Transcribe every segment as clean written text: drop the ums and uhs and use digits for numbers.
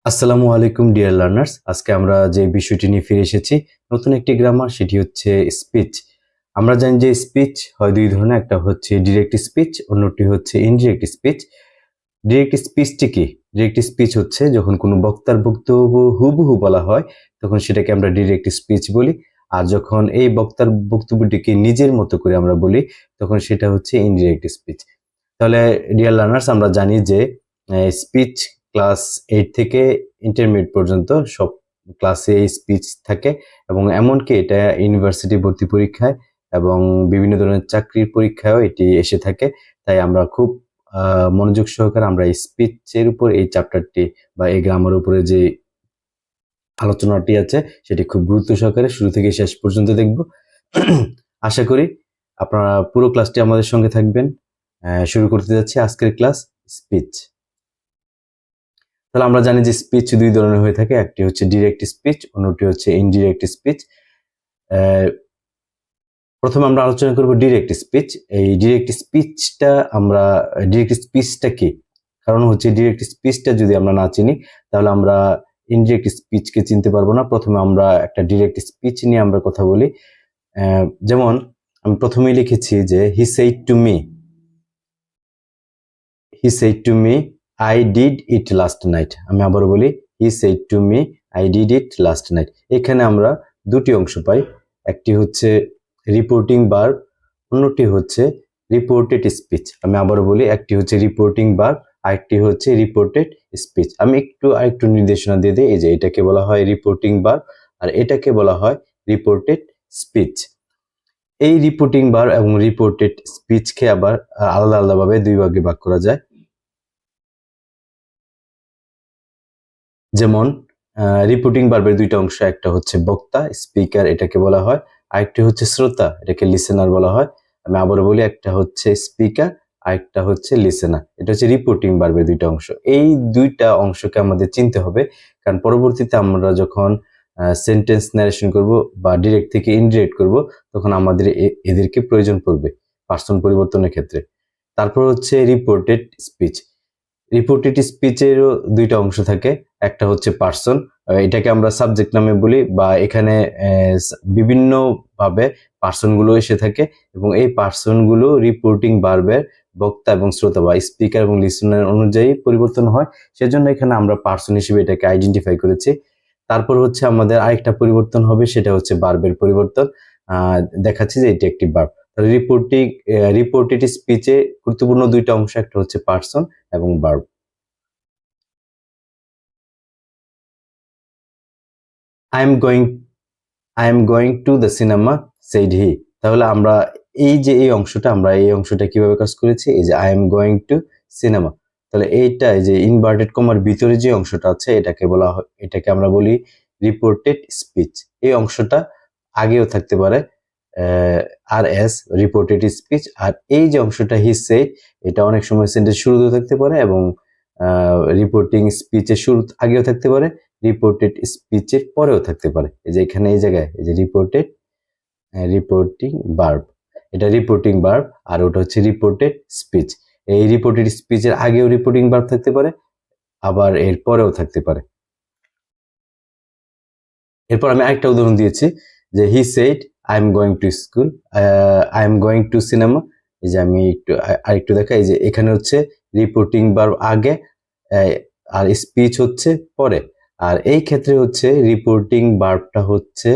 আসসালামু আলাইকুম dear learners. আজকে আমরা যে বিষয়টি নিয়ে ফিরে এসেছি নতুন একটি গ্রামার, সেটি হচ্ছে স্পিচ। আমরা জানি যে স্পিচ হয় দুই ধরনের, একটা হচ্ছে ডিরেক্ট স্পিচ, অন্যটি হচ্ছে ইনডিরেক্ট স্পিচ। ডিরেক্ট স্পিচটি কি? ডিরেক্ট স্পিচ হচ্ছে যখন কোনো বক্তার বক্তব্য হুবহু বলা হয় তখন সেটাকে আমরা ডিরেক্ট স্পিচ বলি, আর যখন এই বক্তার বক্তব্যটিকে নিজের মতো করে আমরা বলি তখন সেটা হচ্ছে ইনডিরেক্ট স্পিচ। তাহলে ডিয়ার লার্নার্স, আমরা জানি যে স্পিচ ক্লাস 8 থেকে ইন্টারমিডিয়েট পর্যন্ত সব ক্লাসে স্পিচ থাকে, এবং এমনকি এটা ইউনিভার্সিটি ভর্তি পরীক্ষায় এবং বিভিন্ন ধরনের চাকরির পরীক্ষায়ও এটি এসে থাকে। তাই আমরা খুব মনোযোগ সহকারে আমরা স্পিচের উপর এই চ্যাপ্টারটি বা এই গ্রামার উপরে যে আলোচনাটি আছে সেটি খুব গুরুত্ব সহকারে শুরু থেকে শেষ পর্যন্ত দেখব। আশা করি আপনারা পুরো ক্লাসটি আমাদের সঙ্গে থাকবেন। শুরু করতে যাচ্ছি আজকের ক্লাস, স্পিচ। তাহলে আমরা জানি যে স্পিচ দুই ধরনের হয়ে থাকে, একটি হচ্ছে ডিরেক্ট স্পিচ, অন্যটি হচ্ছে ইনডিরেক্ট স্পিচ। প্রথমে আমরা আলোচনা করব ডিরেক্ট স্পিচ। এই ডিরেক্ট স্পিচটা কি? কারণ হচ্ছে ডিরেক্ট স্পিচটা যদি আমরা না চিনি তাহলে আমরা ইনডিরেক্ট স্পিচকে চিনতে পারবো না। প্রথমে আমরা একটা ডিরেক্ট স্পিচ নিয়ে আমরা কথা বলি। যেমন আমি প্রথমেই লিখেছি যে হি said to me I did it last night. আমি আবারও বলি, he said to me I did it last night. এখানে আমরা দুটি অংশ পাই, একটি হচ্ছে রিপোর্টিং ভার্ব, অন্যটি হচ্ছে রিপোর্টেড স্পিচ। আমি আবারও বলি, একটি হচ্ছে রিপোর্টিং ভার্ব, আরেকটি হচ্ছে রিপোর্টেড স্পিচ। আমি আরেকটু নির্দেশনা দিয়ে দিই, এই যে এটাকে বলা হয় রিপোর্টিং ভার্ব আর এটাকে বলা হয় রিপোর্টেড স্পিচ। এই রিপোর্টিং ভার্ব এবং রিপোর্টেড স্পিচকে আবার আলাদা আলাদাভাবে দুই ভাগে ভাগ করা যায়। যেমন রিপোর্টিং ভার্বের দুইটা অংশ, একটা হচ্ছে বক্তা স্পিকার, এটাকে বলা হয়, আরেকটি হচ্ছে শ্রোতা, এটাকে লিসেনার বলা হয়। আমি আবারও বলি, একটা হচ্ছে স্পিকার আরেকটা হচ্ছে লিসেনার। এটা হচ্ছে রিপোর্টিং ভার্বের দুইটা অংশ। এই দুইটা অংশকে আমাদের চিনতে হবে, কারণ পরবর্তীতে আমরা যখন সেন্টেন্স ন্যারেশন করব বা ডিরেক্ট থেকে ইনডিরেক্ট করব তখন আমাদের এদেরকে প্রয়োজন পড়বে পার্সন পরিবর্তনের ক্ষেত্রে। তারপর হচ্ছে রিপোর্টেড স্পিচ। রিপোর্টেড স্পিচেরও দুইটা অংশ থাকে, একটা হচ্ছে পার্সন, এটাকে আমরা সাবজেক্ট নামে বলি, বা এখানে বিভিন্ন ভাবে পার্সনগুলো এসে থাকে এবং এই পার্সনগুলো রিপোর্টিং ভার্বের বক্তা এবং শ্রোতা বা স্পিকার এবং লিসনার অনুযায়ী পরিবর্তন হয়, সেজন্য এখানে আমরা পার্সন হিসেবে এটাকে আইডেন্টিফাই করেছি। তারপর হচ্ছে আমাদের আরেকটা পরিবর্তন হবে, সেটা হচ্ছে ভার্বের পরিবর্তন। দেখাচ্ছি যে এটি একটি ভার্ব। তাহলে রিপোর্টেড স্পিচে গুরুত্বপূর্ণ দুইটা অংশ, একটা হচ্ছে পার্সন এবং verb. I am going to the cinema, said he. তাহলে আমরা এই যে এই অংশটা কিভাবে কাজ করেছি, এই যে I am going to cinema, তাহলে এইটা এই যে ইনভার্টেড কমার ভিতরে যে অংশটা আছে এটাকে আমরা বলি রিপোর্টেড স্পিচ। এই অংশটা আগেও থাকতে পারে আর এস রিপোর্টেড স্পিচ, আর এই যে অংশটা হি সেড এটা অনেক সময় সেন্টেন্স শুরুতেও থাকতে পারে এবং রিপোর্টিং স্পিচের শুরু আগেও থাকতে পারে, রিপোর্টেড স্পিচের পরেও থাকতে পারে। এই যে এখানে এই জায়গায় এই যে রিপোর্টিং ভার্ব, এটা রিপোর্টিং ভার্ব আর ওটা হচ্ছে রিপোর্টেড স্পিচ। এই রিপোর্টেড স্পিচের আগেও রিপোর্টিং ভার্ব থাকতে পারে, আবার এর পরেও থাকতে পারে। এরপর আমি আরেকটা উদাহরণ দিয়েছি যে he said I am going to school, I am going to cinema. এই যে আমি আরেকটু দেখাই, এই যে এখানে হচ্ছে রিপোর্টিং ভার্ব আগে আর স্পিচ হচ্ছে পরে, আর এই ক্ষেত্রে হচ্ছে রিপোর্টিং ভার্বটা হচ্ছে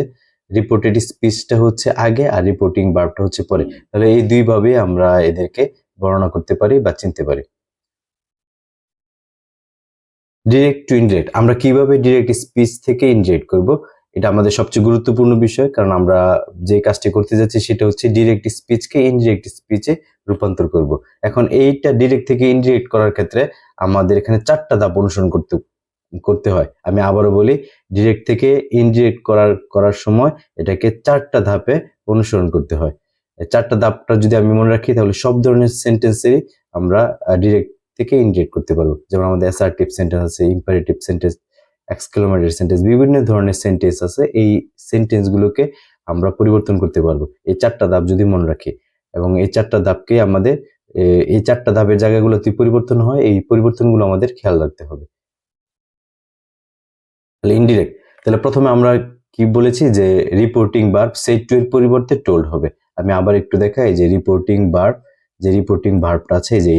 রিপোর্টেড স্পিচটা হচ্ছে আগে আর রিপোর্টিং ভার্বটা হচ্ছে পরে। তাহলে এই দুইভাবে আমরা এদেরকে বর্ণনা করতে পারি বা চিনতে পারি। ডিরেক্ট টু ইনডিরেক্ট, আমরা কিভাবে ডিরেক্ট স্পিচ থেকে ইনডিরেক্ট করব, এটা আমাদের সবচেয়ে গুরুত্বপূর্ণ বিষয়, কারণ আমরা যে কাজটি করতে যাচ্ছি সেটা হচ্ছে ডিরেক্ট স্পিচকে ইনডিরেক্ট স্পিচে রূপান্তর করব। এখন এইটা ডিরেক্ট থেকে ইনডিরেক্ট করার ক্ষেত্রে আমাদের এখানে 4টা ধাপ অনুসরণ করতে হয়। আমি আবারও বলি, ডিরেক্ট থেকে ইনডিরেক্ট করার সময় এটাকে 4টা ধাপে অনুসরণ করতে হয়। 4টা ধাপটা যদি আমি মনে রাখি তাহলে সব ধরনের সেন্টেন্সেরই আমরা ডিরেক্ট থেকে ইনডিরেক্ট করতে পারবো। যেমন আমাদের অ্যাসার্টিভ সেন্টেন্স আছে, ইম্পারেটিভ সেন্টেন্স, এক্সক্লেমেটরি সেন্টেন্স, বিভিন্ন ধরনের সেন্টেন্স আছে। এই সেন্টেন্সগুলোকে আমরা পরিবর্তন করতে পারবো এই 4টা ধাপ যদি মনে রাখি, এবং এই 4টা ধাপকে আমাদের এই 4টা ধাপের জায়গাগুলোতে পরিবর্তন হয়, এই পরিবর্তনগুলো আমাদের খেয়াল রাখতে হবে। তাহলে ইনডিরেক্ট। তাহলে প্রথমে আমরা কি বলেছি যে রিপোর্টিং ভার্ব সেড টু এর পরিবর্তে টোল্ড হবে। আমি আবার একটু দেখাই যে রিপোর্টিং ভার্ব, যে রিপোর্টিং ভার্বটা আছে যে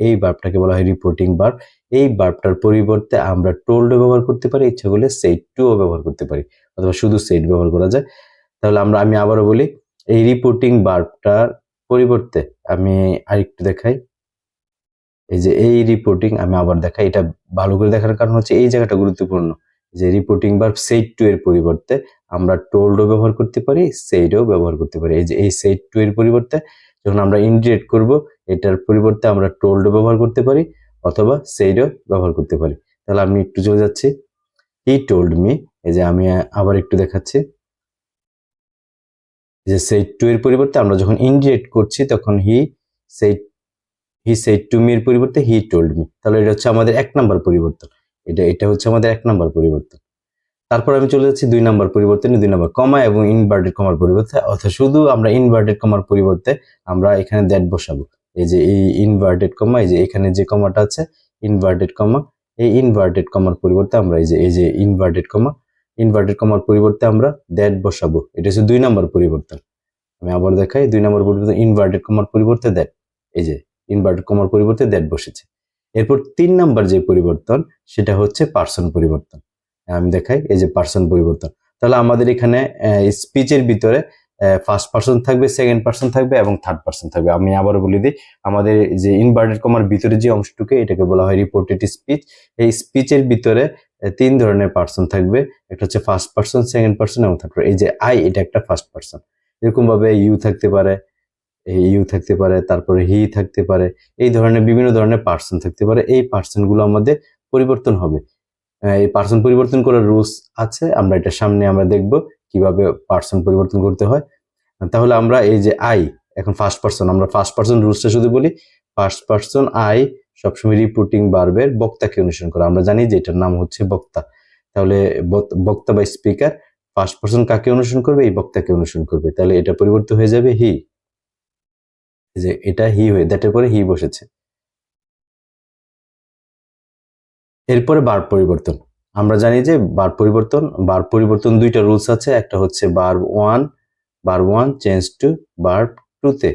এই ভার্বটাকে বলা হয় রিপোর্টিং ভার্ব। এই ভার্বটার পরিবর্তে আমরা টোল্ড ব্যবহার করতে পারি, ইচ্ছা করলে সেড টু ব্যবহার করতে পারি, অথবা শুধু সেড ব্যবহার করা যায়। তাহলে আমি আবারও বলি, এই রিপোর্টিং ভার্বটার পরিবর্তে আমি আরেকটু দেখাই, এই যে এই রিপোর্টিং, আমি আবার দেখাই, এটা ভালো করে দেখার কারণ হচ্ছে এই জায়গাটা গুরুত্বপূর্ণ, যে রিপোর্টিং ভার্ব সেড টু এর পরিবর্তে আমরা টোল্ডও ব্যবহার করতে পারি, সেইডও ব্যবহার করতে পারি। এই যে এই সেড টু এর পরিবর্তে যখন আমরা ইনডিরেক্ট করব, এটার পরিবর্তে আমরা টোল্ডও ব্যবহার করতে পারি অথবা সেইডও ব্যবহার করতে পারি। তাহলে আমি একটু চলে যাচ্ছি, হি টোল্ড মি, এই যে আমি আবার একটু দেখাচ্ছি, যে সেড টু এর পরিবর্তে আমরা যখন ইনডিরেক্ট করছি তখন হি সেড টু মি এর পরিবর্তে হি টোল্ড মি। তাহলে এটা হচ্ছে আমাদের 1 নাম্বার পরিবর্তন, এটা হচ্ছে আমাদের 1 নাম্বার পরিবর্তন। তারপর আমি চলে যাচ্ছি 2 নাম্বার পরিবর্তনে, 2 নাম্বার কমা এবং ইনভার্টেড কমার পরিবর্তে, অর্থাৎ শুধু আমরা ইনভার্টেড কমার পরিবর্তে আমরা এখানে দ্যাট বসাবো। এই যে এই ইনভার্টেড কমা, এই যে এখানে যে কমাটা আছে ইনভার্টেড কমা, এই ইনভার্টেড কমার পরিবর্তে আমরা এই যে ইনভার্টেড কমার পরিবর্তে আমরা দ্যাট বসাবো। এটা হচ্ছে 2 নাম্বার পরিবর্তন। আমি আবার দেখাই, 2 নাম্বার পরিবর্তন ইনভার্টেড কমার পরিবর্তে দ্যাট, এই যে ইনভার্টেড কমার পরিবর্তে দ্যাট বসেছে। এরপর 3 নাম্বার যে পরিবর্তন সেটা হচ্ছে পার্সন পরিবর্তন। আমি দেখাই, এই যে পার্সন পরিবর্তন। তাহলে আমাদের এখানে স্পিচের ভিতরে ফার্স্ট পার্সন থাকবে, সেকেন্ড পার্সন থাকবে এবং থার্ড পার্সন থাকবে। আমি আবারও বলে দিই, আমাদের যে ইনভার্টেড কমার ভিতরে যে অংশটুকু, এটাকে বলা হয় রিপোর্টেড স্পিচ। এই স্পিচের ভিতরে 3 ধরনের পার্সন থাকবে, একটা হচ্ছে ফার্স্ট পার্সন, সেকেন্ড পার্সন এবং থার্ড পার্সন। এই যে আই, এটা একটা ফার্স্ট পার্সন। এরকম ভাবে ইউ থাকতে পারে, তারপরে হি থাকতে পারে, এই ধরনের বিভিন্ন ধরনের পার্সন থাকতে পারে। এই পার্সন গুলো আমাদের পরিবর্তন হবে। এই পার্সন পরিবর্তন করার রুলস আছে, আমরা এটা সামনে আমরা দেখব কিভাবে পার্সন পরিবর্তন করতে হয়। তাহলে আমরা এই যে আই, এখন ফার্স্ট পার্সন, আমরা ফার্স্ট পার্সন রুলসটা শুধু বলি। ফার্স্ট পার্সন আই সবসময় রিপোর্টিং ভার্বের বক্তাকে অনুসরণ করে। আমরা জানি যে এটার নাম হচ্ছে বক্তা। তাহলে বক্তা বা স্পিকার ফার্স্ট পার্সন কাকে অনুসরণ করবে? এই বক্তাকে অনুসরণ করবে। তাহলে এটা পরিবর্তন হয়ে যাবে হি, যে এটা হি হয়ে দ্যাটের পরে হি বসেছে। এরপরে ভার্ব পরিবর্তন। আমরা জানি যে ভার্ব পরিবর্তন 2টা রুলস আছে। একটা হচ্ছে verb one change to verb two তে।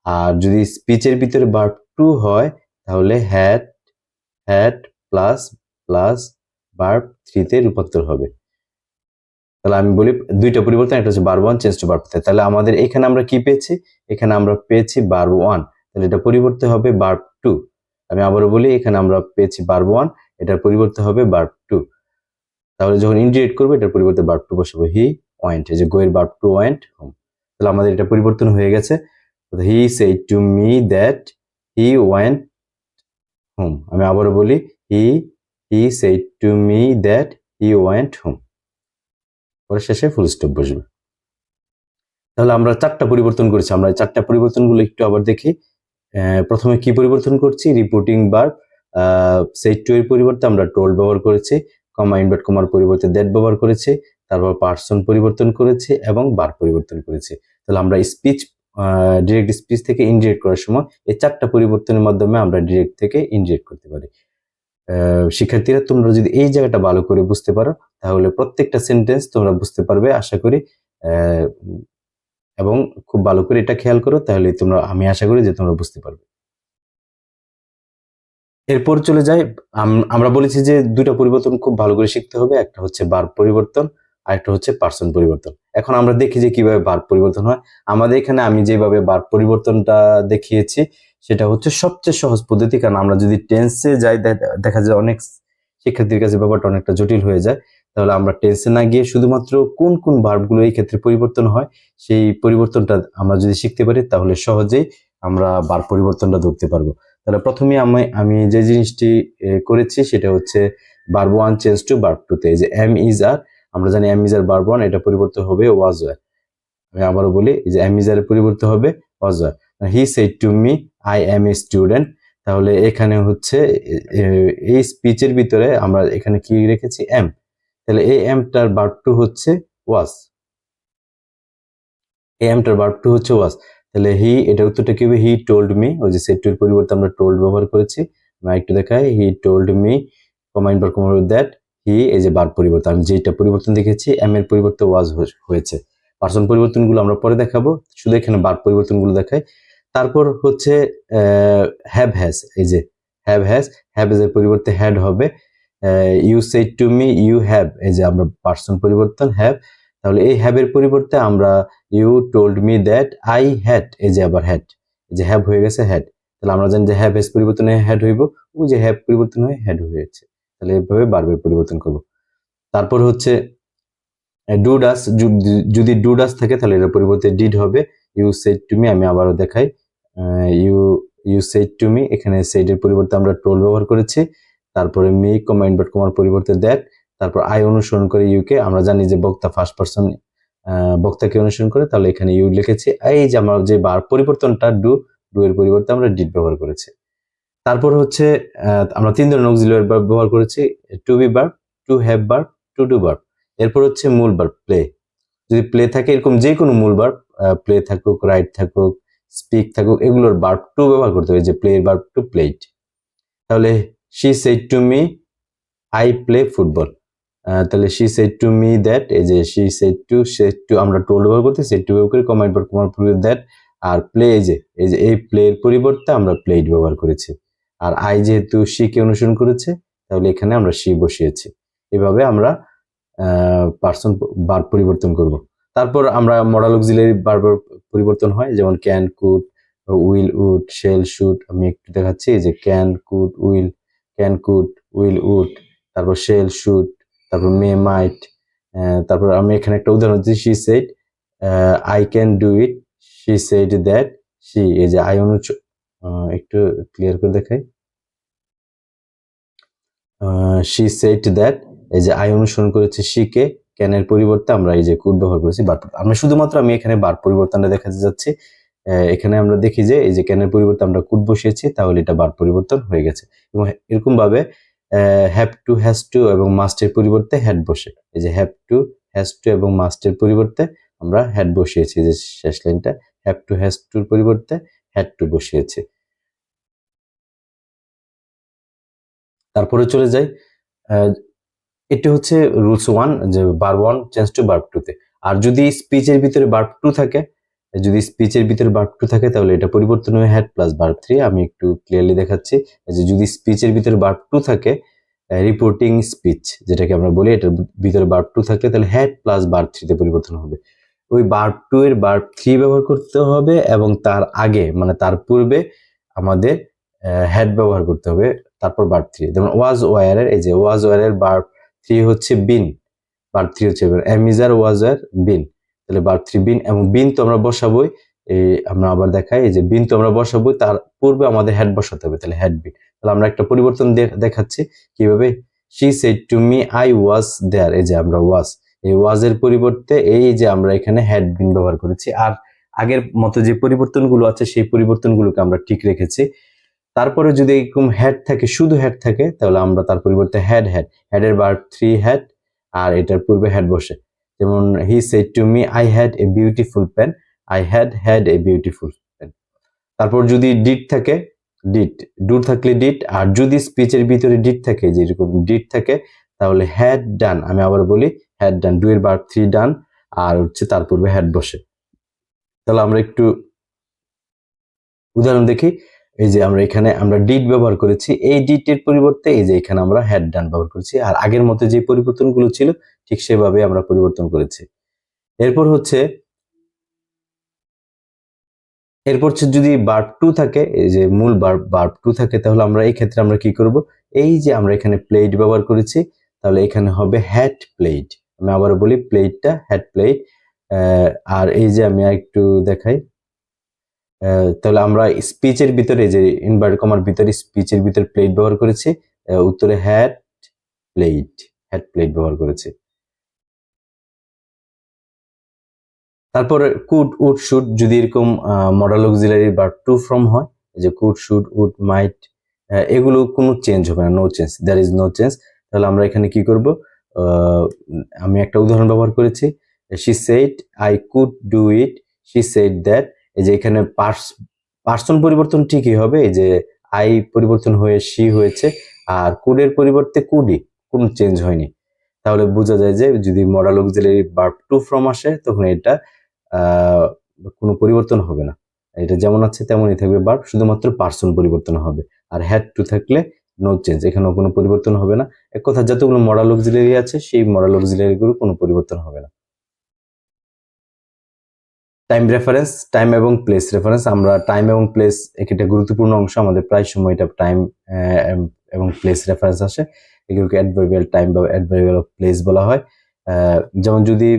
আর যদি স্পিচের ভিতরে ভার্ব টু হয় তাহলে হ্যাড প্লাস ভার্ব থ্রিতে রূপান্তর হবে। তাহলে আমি বলি 2টা পরিবর্তন, একটা হচ্ছে verb one change to verb two. তাহলে আমাদের এখানে আমরা কি পেয়েছি? এখানে আমরা পেয়েছি ভার্ব ওয়ান, তাহলে এটা পরিবর্তে হবে ভার্ব টু। আমি আবারও বলি, এখানে আমরা পেয়েছি ভার্ব ওয়ান, এটার পরিবর্তে হবে ভার্ব টু। তাহলে যখন ইন্ডিকেট করবে এটার পরিবর্তে ভার্ব টু বসাবো, হি ওয়েন্ট, এই যে গো এর ভার্ব টু ওয়েন্ট হোম। তাহলে আমাদের এটা পরিবর্তন হয়ে গেছে। হি said to me that he went home. আমি আবারও বলি, হি said to me that he went home. পরে শেষে ফুল স্টপ বসবে। তাহলে আমরা 4টা পরিবর্তন করেছি। আমরা এই 4টা পরিবর্তনগুলো একটু আবার দেখি। প্রথমে কি পরিবর্তন করছি? রিপোর্টিং ভার্ব সেড টু এর পরিবর্তে আমরা টোল্ড ব্যবহার করেছি, কমা ইনভার্ট কমার পরিবর্তে দ্যাট ব্যবহার করেছি, তারপর পার্সন পরিবর্তন করেছি এবং ভার্ব পরিবর্তন করেছি। তাহলে আমরা স্পিচ ডিরেক্ট স্পিচ থেকে ইনডিরেক্ট করার সময় এই 4টা পরিবর্তনের মাধ্যমে আমরা ডিরেক্ট থেকে ইনডিরেক্ট করতে পারি। শিক্ষার্থীরা, তোমরা যদি এই জায়গাটা ভালো করে বুঝতে পারো তাহলে প্রত্যেকটা সেন্টেন্স তোমরা বুঝতে পারবে আশা করি। এবং খুব ভালো করে এটা খেয়াল করো, তাহলে আমি আশা করি যে তোমরা বুঝতে পারবে। এরপর চলে যাই, আমরা বলেছি যে 2টা পরিবর্তন খুব ভালো করে শিখতে হবে। একটা হচ্ছে ভার্ব পরিবর্তন আর একটা হচ্ছে পার্সন পরিবর্তন। এখন আমরা দেখি যে কিভাবে ভার্ব পরিবর্তন হয়। আমাদের এখানে আমি যেভাবে ভার্ব পরিবর্তনটা দেখিয়েছি সেটা হচ্ছে সবচেয়ে সহজ পদ্ধতি, কারণ আমরা যদি টেন্সে যাই দেখা যায় অনেক শিক্ষার্থীর কাছে ব্যাপারটা অনেকটা জটিল হয়ে যায়। তাহলে আমরা টেন্সে না গিয়ে শুধুমাত্র কোন কোন ভার্বগুলো এই ক্ষেত্রে পরিবর্তন হয় সেই পরিবর্তনটা আমরা যদি শিখতে পারি তাহলে সহজেই আমরা ভার্ব পরিবর্তনটা ধরতে পারবো। তাহলে প্রথমে আমি যে জিনিসটি করেছি সেটা হচ্ছে verb one change to verb two তে। যে এম ইজ আর, আমরা জানি am is are verb one, এটা পরিবর্তন হবে ওয়াজ ওয়ার। আমি আবারও বলি, যে এম ইজ আর পরিবর্তন হবে was were. He said to me I M a student. তাহলে এখানে হচ্ছে এই স্পিচের ভিতরে আমরা এখানে কি রেখেছি? এম। তাহলে এই এমটার ভার্ব টু হচ্ছে ওয়াজ, এই এমটার ভার্ব টু হচ্ছে ওয়াজ। তাহলে এটা উত্তরটা কি হবে? হি টোল্ড মি, ওই যে সেড টু এর পরিবর্তে আমরা টোল্ড ব্যবহার করেছি। আমি একটু দেখাই, he told me comma invert comma that he, এই যে বার পরিবর্তন, আমি যেটা পরিবর্তন দেখেছি এম এর পরিবর্তে ওয়াজ হয়েছে। পার্সন পরিবর্তনগুলো আমরা পরে দেখাবো, শুধু এখানে বার পরিবর্তনগুলো দেখাই। তারপর হচ্ছে হ্যাভ হ্যাজ, এই যে হ্যাভ হ্যাজ, হ্যাভ এর পরিবর্তে হ্যাড হবে। You said to me you have, এই যে আমরা পার্সন পরিবর্তন হ্যাভ, তাহলে এই হ্যাভ এর পরিবর্তে আমরা you told me that I had, এই যে আবার হ্যাড, এই যে হ্যাভ হয়ে গেছে হ্যাড, তাহলে আমরা জানি যে হ্যাভ এস পরিবর্তন হয়ে হ্যাড হইব, ওই যে হ্যাভ পরিবর্তন হয়ে হ্যাড হয়েছে, তাহলে এভাবে বারবার পরিবর্তন করব। তারপর হচ্ছে ডু ডাস, যদি ডু ডাস থাকে তাহলে এর পরিবর্তে ডিড হবে। ইউ সেড টু মি, আমি আবারও দেখাই, you you said to me, এখানে সেড এর পরিবর্তে আমরা টোল ব্যবহার করেছি। তারপরে মি কমা ইনভার্ট কমার পরিবর্তে দ্যাট, তারপর আই অনুসরণ করে ইউকে, আমরা জানি যে বক্তা ফার্স্ট পারসন বক্তাকে অনুসরণ করে, তাহলে এখানে ইউ লিখেছি। এই যে আমার যে বার পরিবর্তনটা ডু, ডু এর পরিবর্তে আমরা ডিড ব্যবহার করেছি। তারপর হচ্ছে আমরা তিন ধরনের অক্সিলিয়ারি ভার্ব ব্যবহার করেছি, to be verb, to have verb, to do verb. এরপর হচ্ছে মূল ভার্ব প্লে, যদি প্লে থাকে এরকম যে কোনো মূল ভার্ব, প্লে থাকুক, রাইট থাকুক, স্পিক থাকুক, এগুলোর ভার্ব টু ব্যবহার করতে হবে, যে প্লে এর ভার্ব টু প্লেড। তাহলে she said to me I play football, তাহলে she said to me that, এই যে শি সেড টু আমরা টোল ব্যবহার করতে সেড টু ব্যবহার করি, কমার পর কমার পরিবর্তে দ্যাট। আর প্লে, এই যে এই প্লে এর পরিবর্তে আমরা প্লেড ব্যবহার করেছি। আর আই যেহেতু শি কে অনুসরণ করেছে, তাহলে এখানে আমরা শি বসিয়েছি। এভাবে আমরা পার্সন ভার্ব পরিবর্তন করব। তারপর আমরা মডাল অক্সিলারি ভার্ব পরিবর্তন হয়, যেমন can, could, will, would, shall, should. আমি একটু দেখাচ্ছি, যে can, could, will, can, could, will, would, তারপর শেল, শুড, তারপর মে, মাইট। তারপর আমি এখানে একটা উদাহরণ দিচ্ছি, she said I can do it, she said that, she, এই যে আই একটু ক্লিয়ার করে দেখাই, শি সেড দ্যাট, এই যে আই অনুসরণ করেছে শি কে, ক্যানের পরিবর্তে আমরা এই যে কুড ব্যবহার করেছি বার। আমরা শুধুমাত্র আমি এখানে বার পরিবর্তনটা দেখাতে যাচ্ছি। এখানে আমরা দেখি যে এই যে ক্যানের পরিবর্তে আমরা কুড বসিয়েছি, তাহলে এটা বার পরিবর্তন হয়ে গেছে। এবং এরকম ভাবে হ্যাভ টু, হ্যাজ টু এবং মাস্টের পরিবর্তে হ্যাড বসে, এই যে হ্যাভ টু, হ্যাজ টু এবং মাস্টের পরিবর্তে আমরা হ্যাড বসিয়েছি, যে শেষ লাইনটা হ্যাভ টু, হ্যাজ টুর পরিবর্তে হ্যাড টু বসিয়েছি। তারপরে চলে যাই, এটা হচ্ছে রুলস 1, যে ভার্ব 1 চেঞ্জ টু ভার্ব 2 তে। আর যদি স্পিচের ভিতরে ভার্ব 2 থাকে, যদি স্পিচের ভিতরে ভার্ব 2 থাকে, তাহলে এটা পরিবর্তন হয়ে হ্যাড প্লাস ভার্ব 3। আমি একটু ক্লিয়ারলি দেখাচ্ছি, যে যদি স্পিচের ভিতরে ভার্ব 2 থাকে, রিপোর্টিং স্পিচ যেটাকে আমরা বলি, এটার ভিতরে ভার্ব 2 থাকলে তাহলে হ্যাড প্লাস ভার্ব 3 তে পরিবর্তন হবে। ওই ভার্ব 2 এর ভার্ব 3 ব্যবহার করতে হবে, এবং তার আগে মানে তার পূর্বে আমাদের হ্যাড ব্যবহার করতে হবে, তারপর ভার্ব 3। যেমন ওয়াজ ওয়ার এর, এই যে ওয়াজ ওয়ার এর ভার্ব 3 হচ্ছে বিন, ভার্ব 3 হচ্ছে এমিজার, ওয়াজ ওয়ার, বিন, তাহলে ভার্ব 3 বিন। এবং বিন তো আমরা বসাবোই, এই আমরা আবার দেখাই, এই যে বিন তো আমরা বসাবোই, তার পূর্বে আমাদের হ্যাড বসাতে হবে, তাহলে হ্যাড বিন। তাহলে আমরা একটা পরিবর্তন দেখাচ্ছি কিভাবে, she said to me I was there, এই যে আমরা ওয়াজ, এই ওয়াজ এর পরিবর্তে এই যে আমরা এখানে হ্যাড বিন ব্যবহার করেছি। আর আগের মতো যে পরিবর্তনগুলো আছে সেই পরিবর্তনগুলোকে আমরা ঠিক রেখেছি। তারপরে যদি এরকম হ্যাড থাকে, শুধু হ্যাড থাকে, তাহলে আমরা তার পরিবর্তে হ্যাড, হেডের ভার্ব 3 হ্যাড, আর এটার পূর্বে হ্যাড বসে। যেমন he said to me I had a beautiful pen, I had a beautiful pen. তারপর যদি ডিড থাকে, ডিড, ডু থাকলে ডিড। আর যদি স্পিচের ভিতরে ডিড থাকে, যেরকম ডিড থাকে, তাহলে হ্যাড ডান, আমি আবার বলি হ্যাড ডান, ডু এর ভার্ব 3 ডান, আর হচ্ছে তার পূর্বে হ্যাড বসে। তাহলে আমরা একটু উদাহরণ দেখি, এই যে আমরা এখানে আমরা ডিড ব্যবহার করেছি, এই ডিড এর পরিবর্তে এই যে এখানে আমরা হ্যাড ডান ব্যবহার করেছি, আর আগের মতো যে পরিবর্তনগুলো ছিল ঠিক সেভাবে আমরা পরিবর্তন করেছি। এরপর হচ্ছে যদি ভার্ব 2 থাকে, এই যে মূল ভার্ব 2 থাকে, তাহলে আমরা এই ক্ষেত্রে আমরা কি করব, এই যে আমরা এখানে প্লেড ব্যবহার করেছি, তাহলে এখানে হবে হ্যাড প্লেড। আমি আবার বলি প্লেডটা হ্যাড প্লেড। আর এই যে আমি একটু দেখাই, তাহলে আমরা স্পিচের ভিতরে, যে ইনভার্টেড কমার ভিতরে স্পিচের ভিতরে প্লেট ব্যবহার করেছি, উত্তরে হ্যাড প্লেট ব্যবহার করেছি। তারপরে কুড, উড, শুড যদি এরকম modal auxiliary verb two form হয়, যে কুড, শুড, উড, মাইট, এগুলো কোনো চেঞ্জ হবে না, no change, there is no change. তাহলে আমরা এখানে কি করব, আমি একটা উদাহরণ ব্যবহার করেছি, she said I could do it, she said that. এই যে এখানে পার্সন পরিবর্তন ঠিকই হবে, এই যে আই পরিবর্তন হয়ে শি হয়েছে, আর কুডের পরিবর্তে কুডি, কোনো চেঞ্জ হয়নি। তাহলে বোঝা যায় যে যদি modal auxiliary verb two from আসে তখন এটা কোনো পরিবর্তন হবে না, এটা যেমন আছে তেমনই থাকবে ভার্ব, শুধুমাত্র পার্সন পরিবর্তন হবে। আর হ্যাড টু থাকলে নো চেঞ্জ, এখানেও কোনো পরিবর্তন হবে না। এক কথা যতগুলো মডাল অক্সিলারি আছে সেই মডাল অক্সিলারি গুলো কোনো পরিবর্তন হবে না। টাইম রেফারেন্স, টাইম এবং প্লেস রেফারেন্স। আমরা টাইম এবং প্লেস একটা গুরুত্বপূর্ণ অংশ, আমাদের প্রায় সময় এটা টাইম এবং প্লেস রেফারেন্স আসে, এগুলোকে অ্যাডভার্বিয়াল টাইম বা অ্যাডভার্বিয়াল অফ প্লেস বলা হয়। যেমন যদি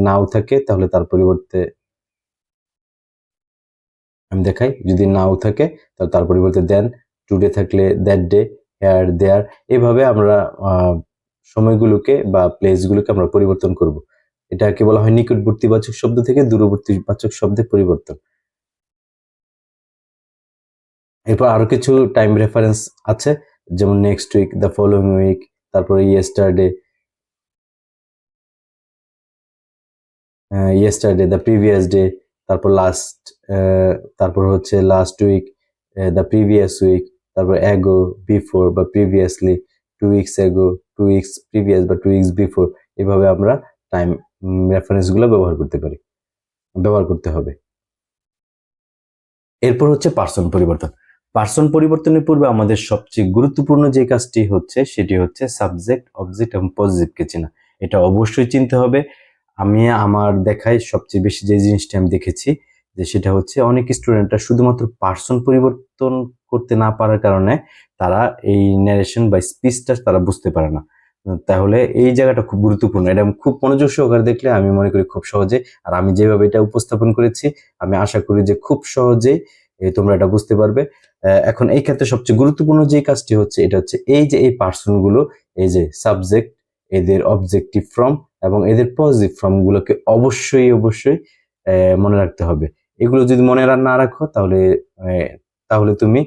নাও থাকে তাহলে তার পরিবর্তে আমি দেখাই, যদি নাও থাকে তাহলে তার পরিবর্তে দেন, টুডে থাকলে দ্যাট ডে, হেয়ার দেয়ার, এভাবে আমরা সময়গুলোকে বা প্লেসগুলোকে আমরা পরিবর্তন করব। এটাকে বলা হয় নিকটবর্তীবাচক শব্দ থেকে দূরবর্তীবাচক শব্দে পরিবর্তন। এরপর আরো কিছু টাইম রেফারেন্স আছে, যেমন next week, the following week, তারপরে ইয়েস্টারডে, দ্য প্রিভিয়াস ডে, তারপর লাস্ট, তারপর হচ্ছে last week, the previous week, তারপর অ্যাগো, বিফোর বা previously, 2 weeks ago, 2 weeks previous বা 2 weeks বিফোর, এভাবে আমরা টাইম রেফারেন্সগুলো ব্যবহার করতে হবে। এরপর হচ্ছে পার্সন পরিবর্তন। পার্সন পরিবর্তনের পূর্বে আমাদের সবচেয়ে গুরুত্বপূর্ণ যে কাজটি হচ্ছে সেটি হচ্ছে সাবজেক্ট, অবজেক্ট এবং পজিটিভকে চেনা। এটা অবশ্যই চিনতে হবে। আমি আমার দেখায় সবচেয়ে বেশি যে জিনিসটা আমি দেখেছি যে সেটা হচ্ছে অনেক স্টুডেন্টরা শুধুমাত্র পার্সন পরিবর্তন করতে না পারার কারণে তারা এই ন্যারেশন বা স্পিচটা তারা বুঝতে পারে না। তাহলে এই জায়গাটা খুব গুরুত্বপূর্ণ, এটা খুব মনোযোগ সহকারে দেখলে আমি মনে করি খুব সহজে, আর আমি যেভাবে এটা উপস্থাপন করেছি আমি আশা করি যে খুব সহজেই তোমরা এটা বুঝতে পারবে। এখন এই ক্ষেত্রে সবচেয়ে গুরুত্বপূর্ণ যে কাজটি হচ্ছে এটা হচ্ছে এই যে এই পার্সন গুলো, এই যে সাবজেক্ট, এদের অবজেক্টিভ ফর্ম এবং এদের পজিটিভ ফর্ম গুলোকে অবশ্যই মনে রাখতে হবে। এগুলো যদি মনে না রাখো তাহলে তুমি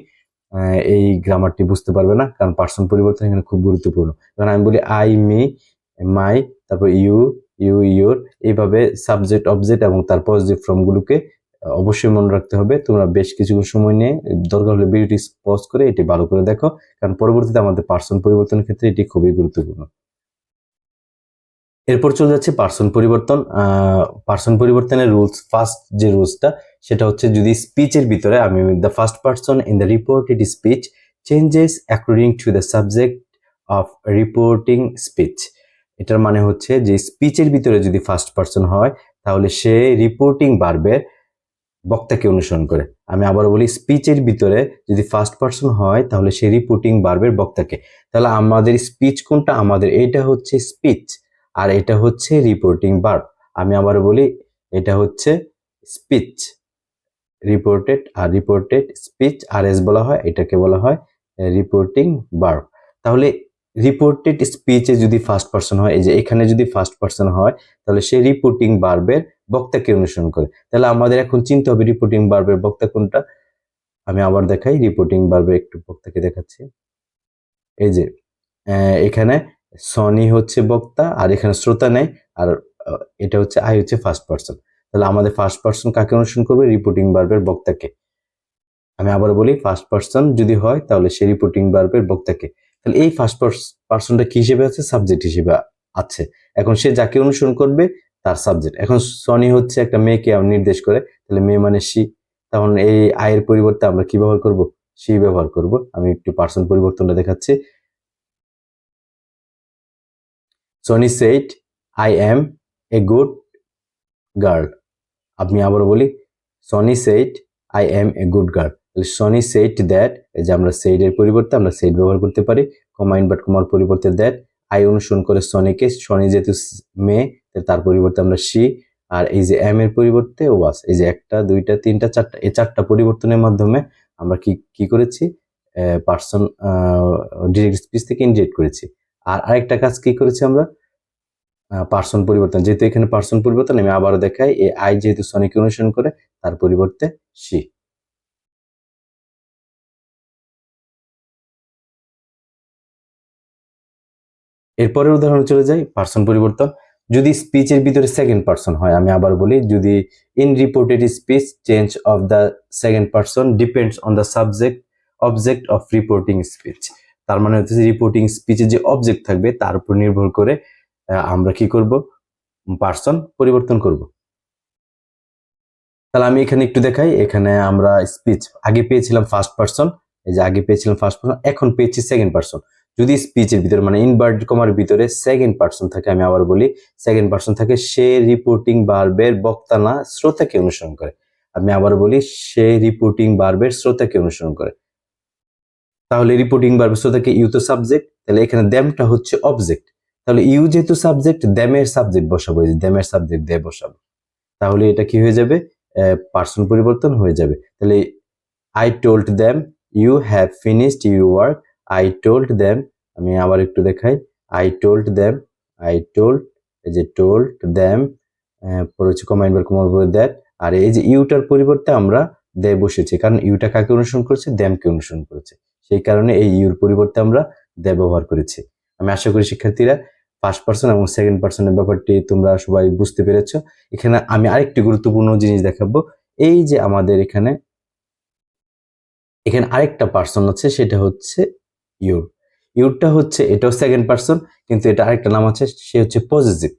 এই গ্রামারটি বুঝতে পারবে না, কারণ পার্সন পরিবর্তন এখানে খুব গুরুত্বপূর্ণ। কারণ আমি বলি আই, মি, মাই, তারপর ইউ, ইউর, এইভাবে সাবজেক্ট, অবজেক্ট এবং তার পজিটিভ ফর্ম গুলোকে অবশ্যই মনে রাখতে হবে। তোমরা বেশ কিছুক্ষণ সময় নিয়ে দরকার হলে ভিডিওটি পজ করে এটি ভালো করে দেখো, কারণ পরবর্তীতে আমাদের পার্সন পরিবর্তনের ক্ষেত্রে এটি খুবই গুরুত্বপূর্ণ। এরপর চলে যাচ্ছে পার্সন পরিবর্তন। পার্সন পরিবর্তনের রুলস, ফার্স্ট যে রুলসটা সেটা হচ্ছে যদি স্পিচের ভিতরে আমি the first person in the reported speech changes according to the subject of reporting speech. এটার মানে হচ্ছে যে স্পিচের ভিতরে যদি ফার্স্ট পার্সন হয় তাহলে সে রিপোর্টিং ভার্বের বক্তাকে অনুসরণ করে। আমি আবার বলি, স্পিচের ভিতরে যদি ফার্স্ট পার্সন হয় তাহলে সে রিপোর্টিং ভার্বের বক্তাকে। তাহলে আমাদের স্পিচ কোনটা? আমাদের এটা হচ্ছে স্পিচ আর এটা হচ্ছে রিপোর্টিং ভার্ব। আমি আবার বলি, এটা হচ্ছে স্পিচ রিপোর্টেড, আর রিপোর্টেড স্পিচ আর এস বলা হয়, এটাকে বলা হয় রিপোর্টিং ভার্ব। তাহলে রিপোর্টেড স্পিচে যদি ফার্স্ট পার্সন হয়, এই যে এখানে যদি ফার্স্ট পার্সন হয় তাহলে সে রিপোর্টিং ভার্বের বক্তাকে অনুসরণ করে। তাহলে আমাদের এখন চিনতে হবে রিপোর্টিং ভার্বের বক্তা কোনটা। আমি আবার দেখাই, রিপোর্টিং ভার্বের একটু বক্তাকে দেখাচ্ছি। এই যে এখানে সনি হচ্ছে বক্তা আর এখানে শ্রোতা নেই, আর এটা হচ্ছে আই হচ্ছে ফার্স্ট পার্সন। তাহলে আমাদের ফার্স্ট পার্সন কাকে অনুসরণ করবে? রিপোর্টিং ভার্বের বক্তাকে। আমি আবার বলি, ফার্স্ট পার্সন যদি হয় তাহলে সে রিপোর্টিং ভার্বের বক্তাকে। তাহলে এই ফার্স্ট পার্সনটা কি হিসেবে আছে? সাবজেক্ট হিসেবে আছে। এখন সে যাকে অনুসরণ করবে তার সাবজেক্ট। এখন সনি হচ্ছে একটা মেয়েকে নির্দেশ করে, তাহলে মেয়ে মানে সি। তখন এই আয়ের পরিবর্তে আমরা কি ব্যবহার করব? সি ব্যবহার করব। আমি একটু পার্সন পরিবর্তনটা দেখাচ্ছি। Sony said I M a good girl. আমি আবার বলি, Sony said I M a good girl. Sony said that, এই যে আমরা সেইড এর পরিবর্তে আমরা সেইড ব্যবহার করতে পারি, কমা ইনভার্ট কমার পরিবর্তে দ্যাট। আই অনুসরণ করে সনিকে, সনি যেহেতু মেয়ে তার পরিবর্তে আমরা সি, আর এই যে এম এর পরিবর্তে ওয়াস। এই যে একটা, দুইটা, তিনটা, চারটা, এই চারটা পরিবর্তনের মাধ্যমে আমরা কি করেছি? পার্সন ডিরেক্ট স্পিচ থেকে ইনডিরেক্ট করেছি। আর আরেকটা কাজ কি করেছি আমরা? পার্সন পরিবর্তন। যেহেতু এখানে পার্সন পরিবর্তন, আমি আবারও দেখাই, এই আই যেহেতু সনিকে অনুসরণ করে তার পরিবর্তে সি। এরপরের উদাহরণে চলে যাই, পার্সন পরিবর্তন। যদি স্পিচের ভিতরে সেকেন্ড পার্সন হয়, আমি আবার বলি, যদি in reported speech change of the second person depends on the subject object of reporting speech. তার মানে হচ্ছে রিপোর্টিং স্পিচে যে অবজেক্ট থাকবে তার উপর নির্ভর করে আমরা কি করব, পার্সন পরিবর্তন করব। তাহলে আমি এখানে একটু দেখাই, এখানে আমরা স্পিচ আগে পেয়েছিলাম ফার্স্ট পার্সন, এই যে আগে পেয়েছিলাম ফার্স্ট পার্সন, এখন পেয়েছি সেকেন্ড পার্সন। যদি স্পিচের ভিতরে মানে ইনভার্টেড কমার ভিতরে সেকেন্ড পার্সন থাকে, আমি আবার বলি সেকেন্ড পার্সন থাকে, সে রিপোর্টিং ভার্বের বক্তা না শ্রোতাকে অনুসরণ করে। আমি আবার বলি সে রিপোর্টিং ভার্বের শ্রোতাকে অনুসরণ করে। তাহলে রিপোর্টিং ভার্বের শ্রোতাকে, ইউ তো সাবজেক্ট, তাহলে এখানে দ্যামটা হচ্ছে অবজেক্ট। তাহলে ইউ যেহেতু সাবজেক্ট, দ্যামের সাবজেক্ট বসাবো, এই যে দ্যামের সাবজেক্ট দিয়ে বসাবো। তাহলে এটা কি হয়ে যাবে, পার্সন পরিবর্তন হয়ে যাবে। তাহলে I told them you have finished your work. I told them, আমি আবার একটু দেখাই, I told them, I told, এই যে টোল্ড দ্যাম, পরে হচ্ছে কমা ইনভার্ট কমার পরে দ্যাট। আর এই যে ইউটার পরিবর্তে আমরা দে বসেছি, কারণ ইউটা কাকে অনুসরণ করেছে, দ্যামকে অনুসরণ করেছে, সেই কারণে এই ইউর পরিবর্তে আমরা দে ব্যবহার করেছি। আমি আশা করি শিক্ষার্থীরা ফার্স্ট পার্সন এবং সেকেন্ড পার্সনের ব্যাপারটি তোমরা সবাই বুঝতে পেরেছো। এখানে আমি আরেকটি গুরুত্বপূর্ণ জিনিস দেখাবো, এই যে আমাদের এখানে আরেকটা পার্সন আছে, সেটা হচ্ছে ইউর। ইউরটা হচ্ছে, এটাও সেকেন্ড পার্সন, কিন্তু এটা আরেকটা নাম আছে, সে হচ্ছে পজিটিভ।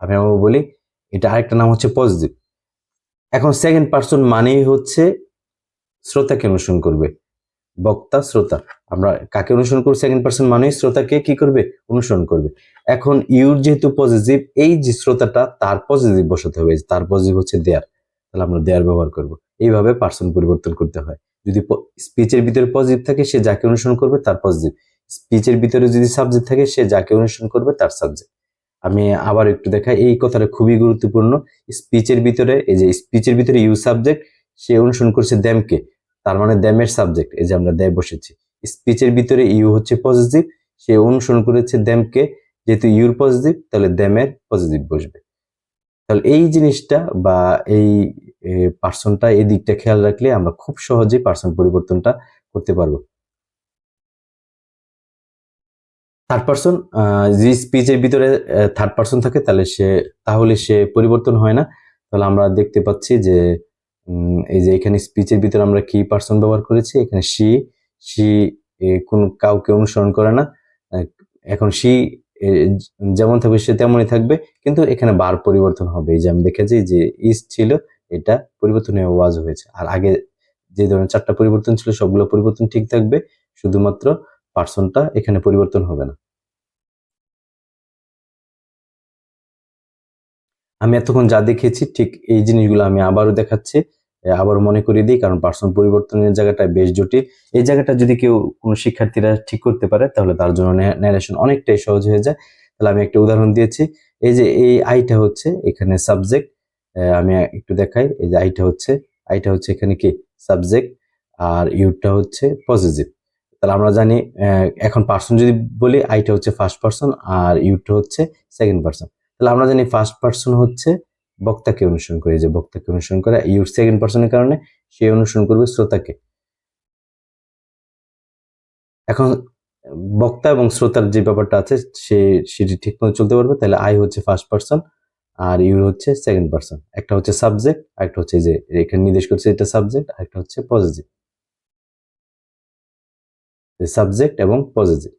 আমি আবার বলি এটা আরেকটা নাম হচ্ছে পজিটিভ। এখন সেকেন্ড পার্সন মানেই হচ্ছে শ্রোতাকে অনুসরণ করবে, বক্তা শ্রোতা, আমরা কাকে অনুসরণ করব, সেকেন্ড পার্সন মানেই শ্রোতাকে কি করবে, অনুসরণ করবে। এখন ইউর যেহেতু পজিটিভ, এই যে শ্রোতাটা তার পজিটিভ বসাতে হবে, তার পজিটিভ হচ্ছে দেয়ার, তাহলে আমরা দেয়ার ব্যবহার করব। এইভাবে পার্সন পরিবর্তন করতে হয়। যদি স্পিচের ভিতরে পজিটিভ থাকে, সে যাকে অনুসরণ করবে তার পজিটিভ। স্পিচের ভিতরে যদি সাবজেক্ট থাকে, সে যাকে অনুসরণ করবে তার সাবজেক্ট। আমি আবার একটু দেখাই, এই কথাটা খুবই গুরুত্বপূর্ণ। স্পিচের ভিতরে, এই যে স্পিচের ভিতরে ইউ সাবজেক্ট, সে অনুসরণ করছে দ্যামকে, তার মানে দ্যামের সাবজেক্ট, এই যে আমরা দ্যাম বসেছি। স্পিচের ভিতরে ইউ হচ্ছে পজিটিভ, সে অনুসরণ করেছে দ্যামকে, যেহেতু ইউর পজিটিভ তাহলে দ্যামের পজিটিভ বসবে। তাহলে এই জিনিসটা বা এই পার্সনটা, এই দিকটা খেয়াল রাখলে আমরা খুব সহজেই পার্সন পরিবর্তনটা করতে পারবো। থার্ড পার্সন, যে স্পিচের ভিতরে থার্ড পার্সন থাকে, তাহলে সে পরিবর্তন হয় না। তাহলে আমরা দেখতে পাচ্ছি যে এই যে এখানে স্পিচের ভিতরে আমরা কি পার্সন ব্যবহার করেছি, এখানে সি কোন কাউকে অনুসরণ করে না। এখন সি যেমন থাকবে সে তেমনই থাকবে, কিন্তু এখানে বার পরিবর্তন হবে। এই যে আমি দেখেছি যে ইজ ছিল, এটা পরিবর্তন হয়ে ওয়াজ হয়েছে। আর আগে যে ধরনের 4টা পরিবর্তন ছিল সবগুলো পরিবর্তন ঠিক থাকবে, শুধুমাত্র পার্সনটা এখানে পরিবর্তন হবে না। আমি এতক্ষণ যা দেখেছি ঠিক এই জিনিসগুলো আমি আবারও দেখাচ্ছি, আবারও মনে করিয়ে দিই, কারণ পার্সন পরিবর্তনের জায়গাটা বেশ জটিল। এই জায়গাটা যদি কেউ কোনো শিক্ষার্থীরা ঠিক করতে পারে, তাহলে তার জন্য ন্যারেশন অনেকটাই সহজ হয়ে যায়। তাহলে আমি একটা উদাহরণ দিয়েছি, এই যে এই আইটা হচ্ছে এখানে সাবজেক্ট, আমি একটু দেখাই, এই যে আইটা হচ্ছে এখানে কি সাবজেক্ট, আর ইউটা হচ্ছে পজিটিভ। তাহলে আমরা জানি এখন পার্সন যদি বলি, আইটা হচ্ছে ফার্স্ট পার্সন আর ইউটা হচ্ছে সেকেন্ড পার্সন। তাহলে আমরা জানি ফার্স্ট পার্সন হচ্ছে বক্তাকে অনুসরণ করে, যে বক্তাকে অনুসরণ করে, ইউর সেকেন্ড পার্সনের কারণে সে অনুসরণ করবে শ্রোতাকে। এখন বক্তা এবং শ্রোতার যে ব্যাপারটা আছে, সেটি ঠিক মতো চলতে পারবে। তাহলে আই হচ্ছে ফার্স্ট পার্সন আর ইউর হচ্ছে সেকেন্ড পার্সন। একটা হচ্ছে সাবজেক্ট, আরেকটা হচ্ছে যে এখানে নির্দেশ করছে এটা সাবজেক্ট, আরেকটা হচ্ছে পজিটিভ, সাবজেক্ট এবং পজিটিভ।